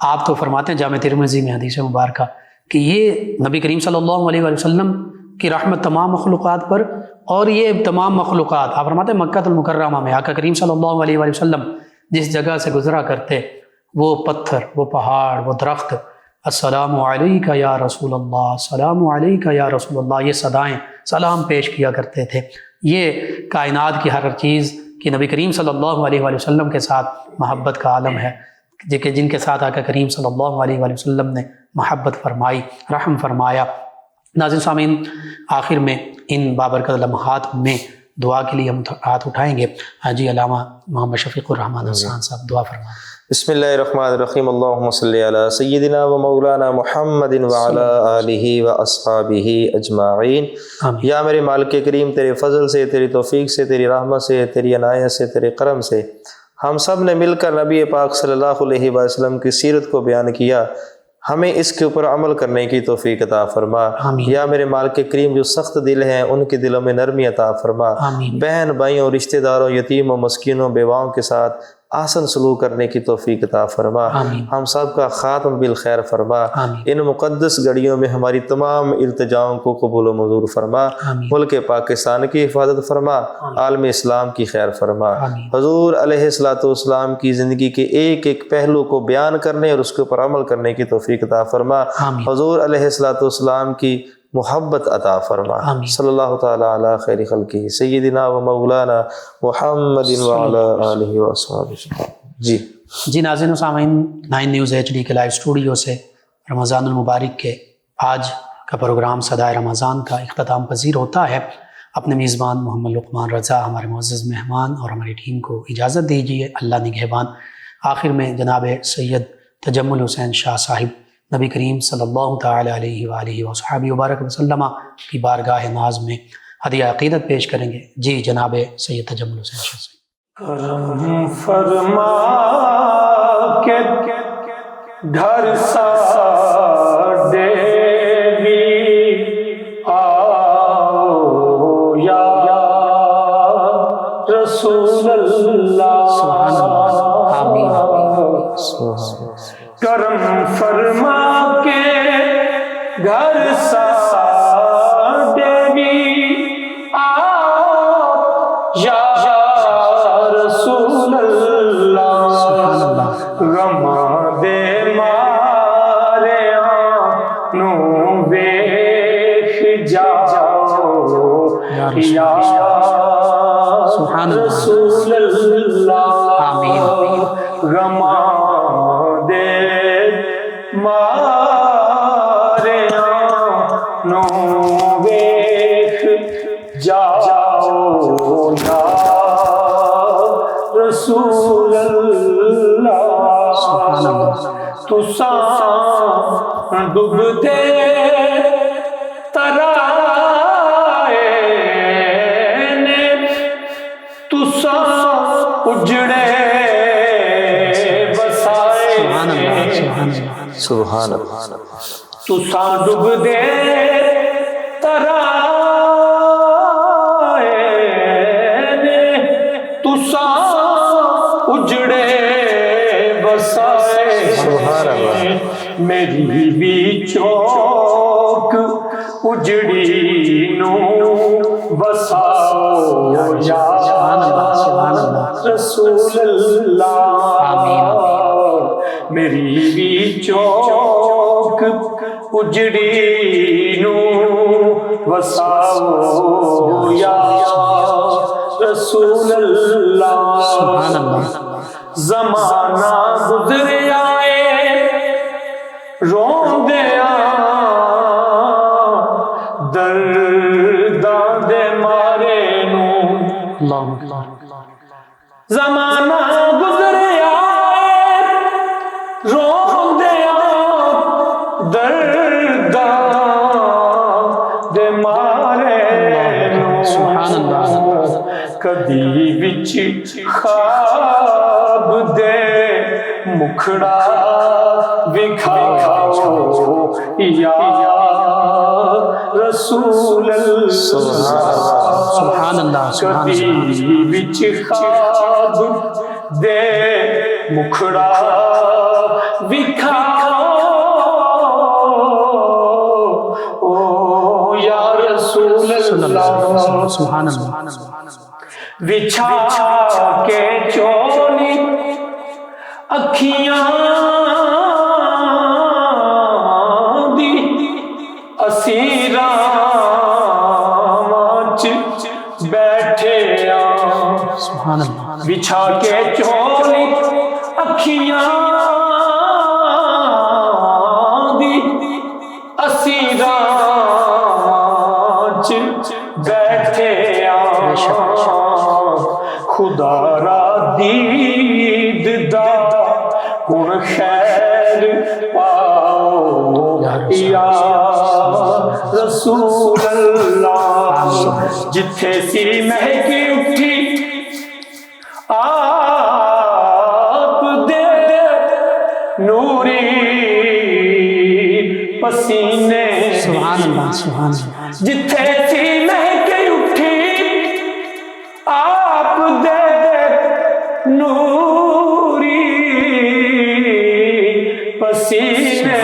آپ تو فرماتے ہیں جامع ترمذی میں حدیث مبارکہ کہ یہ نبی کریم صلی اللہ علیہ وآلہ وسلم کی رحمت تمام مخلوقات پر، اور یہ تمام مخلوقات آپ فرماتے ہیں مکہ المکرمہ میں آقا کریم صلی اللہ علیہ وآلہ وسلم جس جگہ سے گزرا کرتے، وہ پتھر، وہ پہاڑ، وہ درخت، السلام علیکہ یا رسول اللہ، السلام علیکہ یا رسول اللہ، یہ صدائیں سلام پیش کیا کرتے تھے. یہ کائنات کی ہر چیز کہ نبی کریم صلی اللہ علیہ وآلہ وسلم کے ساتھ محبت کا عالم ہے، جن کے ساتھ آقا کریم صلی اللہ علیہ وآلہ وسلم نے محبت فرمائی، رحم فرمایا. ناظرین سامعین، آخر میں ان بابرکت لمحات میں دعا کے لیے ہم ہاتھ اٹھائیں گے. جی علامہ محمد شفیق الرحمان حسان صاحب دعا فرمائیں. بسم اللہ الرحمن الرحیم. اللہم صلی علی سیدنا و مولانا محمد وعلی آلہ و اصحابہ اجمعین. یا میرے مالک کریم، تیرے فضل سے، تیری توفیق سے، تیری رحمت سے، تیری عنایت سے، تیرے کرم سے ہم سب نے مل کر نبی پاک صلی اللہ علیہ وسلم کی سیرت کو بیان کیا. ہمیں اس کے اوپر عمل کرنے کی توفیق عطا فرما۔ آمین۔ یا میرے مالک کریم جو سخت دل ہیں ان کے دلوں میں نرمی عطا فرما۔ آمین۔ بہن بھائیوں، رشتہ داروں، یتیموں، مسکینوں، بیواؤں کے ساتھ آسن سلوک کرنے کی توفیق عطا فرما۔ آمین۔ ہم سب کا خاتم بالخیر فرما۔ آمین۔ ان مقدس گھڑیوں میں ہماری تمام التجاؤں کو قبول و منظور فرما۔ آمین۔ ملک پاکستان کی حفاظت فرما، عالم اسلام کی خیر فرما۔ آمین۔ حضور علیہ الصلوۃ والسلام کی زندگی کے ایک ایک پہلو کو بیان کرنے اور اس کے اوپر عمل کرنے کی توفیق عطا فرما۔ آمین۔ حضور علیہ الصلوۃ والسلام کی محبت عطا فرما۔ آمین۔ صلی اللہ تعالی علی خیر خلقہ سیدنا و مولانا محمد وعلی آلہ وصحبہ۔ جی ناظرین و سامعین، 9 نیوز HD کے لائیو اسٹوڈیو سے رمضان المبارک کے آج کا پروگرام صدائے رمضان کا اختتام پذیر ہوتا ہے۔ اپنے میزبان محمد لقمان رضا، ہمارے معزز مہمان اور ہماری ٹیم کو اجازت دیجیے، اللہ نگہبان۔ آخر میں جناب سید تجمل حسین شاہ صاحب نبی کریم صلی اللہ تعالی علیہ وآلہ وصحبہ وبارک وسلم کی بارگاہ ناز میں ہدیہ عقیدت پیش کریں گے۔ جی جناب سید تجمل حسین شاہ صاحب۔ کرم فرما کے گھر سا دیوی آؤ یا رسول اللہ۔ سبحان اللہ، آمین۔ کرم فرما کے گھر سا دیوی آؤ یا رسول اللہ۔ غم دے مارے آنوں ویکھ جاؤ یا رسول اللہ۔ آمین۔ غم دے مارے آنوں ویکھ جاؤ یا رسول اللہ۔ سبحان اللہ۔ تساں ڈبدے ترائے نے، تساں اجڑے بسائے، سبحان اللہ، سبحان اللہ۔ سبحان اللہ۔ تساں ڈبدے ترائے نے، تساں اجڑے بسائے۔ سبحان اللہ۔ میری بھی چوک اجڑی نو بساؤ یا سبحان اللہ۔ رسول اللہ۔ آمین۔ میری بھی چوک اجڑی نو بساؤ یا رسول اللہ۔ سبحان اللہ۔ زمانہ گزریا روندیاں درداں دے مارے نوں۔ اللہ اکبر۔ زمانہ گزریا روندیاں درداں دے مارے نوں۔ سبحان اللہ۔ کدی وچ خواب دے مکھڑا وکھاؤ یا رسول اللہ۔ سبحان اللہ۔ کدی وچ خواب دے مکھڑا وکھاؤ او یا رسول اللہ۔ سبحان اللہ۔ بچھا کے چولی اکھیاں دی اسیراں وچ بیٹھے آں۔ سبحان اللہ۔ بچھا کے چولی اکھیاں دی اسیراں وچ بیٹھے آں۔ خدا را دید دا ہن خیر پاؤ یا رسول اللہ۔ جتھے سی مہکی اٹھی آپ دے نوری سبحان اللہ جتھے سی مہک اٹھی آپ دے نوری پسینے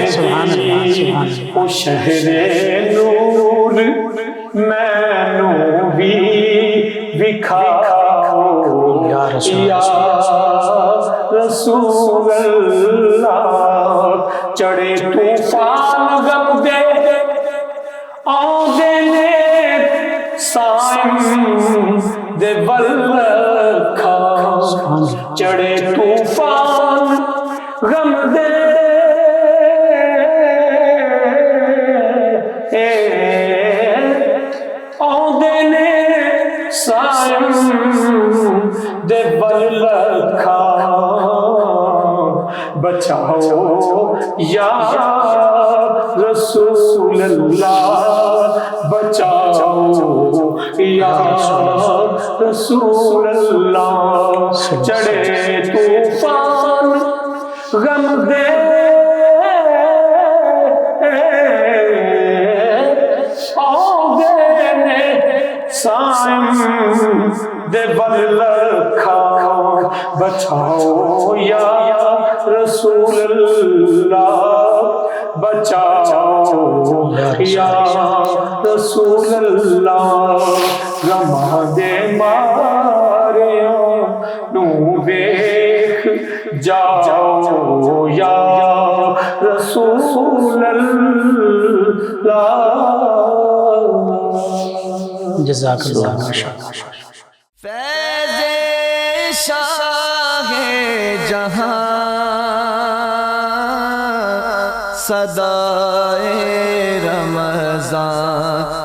سبحان اللہ سبحان او شہر نور مینوں بھی وکھاؤ یا رسول یا رسول اللہ چڑھے طوفان غم دے آندے نے سائم دے ولکھا چڑھے طوفان غم دے آندے نے سائم دے ولکھا بچاؤ یا رسول اللہ بچاؤ یا رسول اللہ چڑھے طوفان غم دے آگے نے سائم دے ولکھا بچاؤ یا رسول اللہ بچاؤ یا رسول اللہ غماں دے ماریاں نو ویکھ جاؤ یا رسول اللہ جزاک اللہ ماشاءاللہ فیض شاہ جہاں صدائے رمضان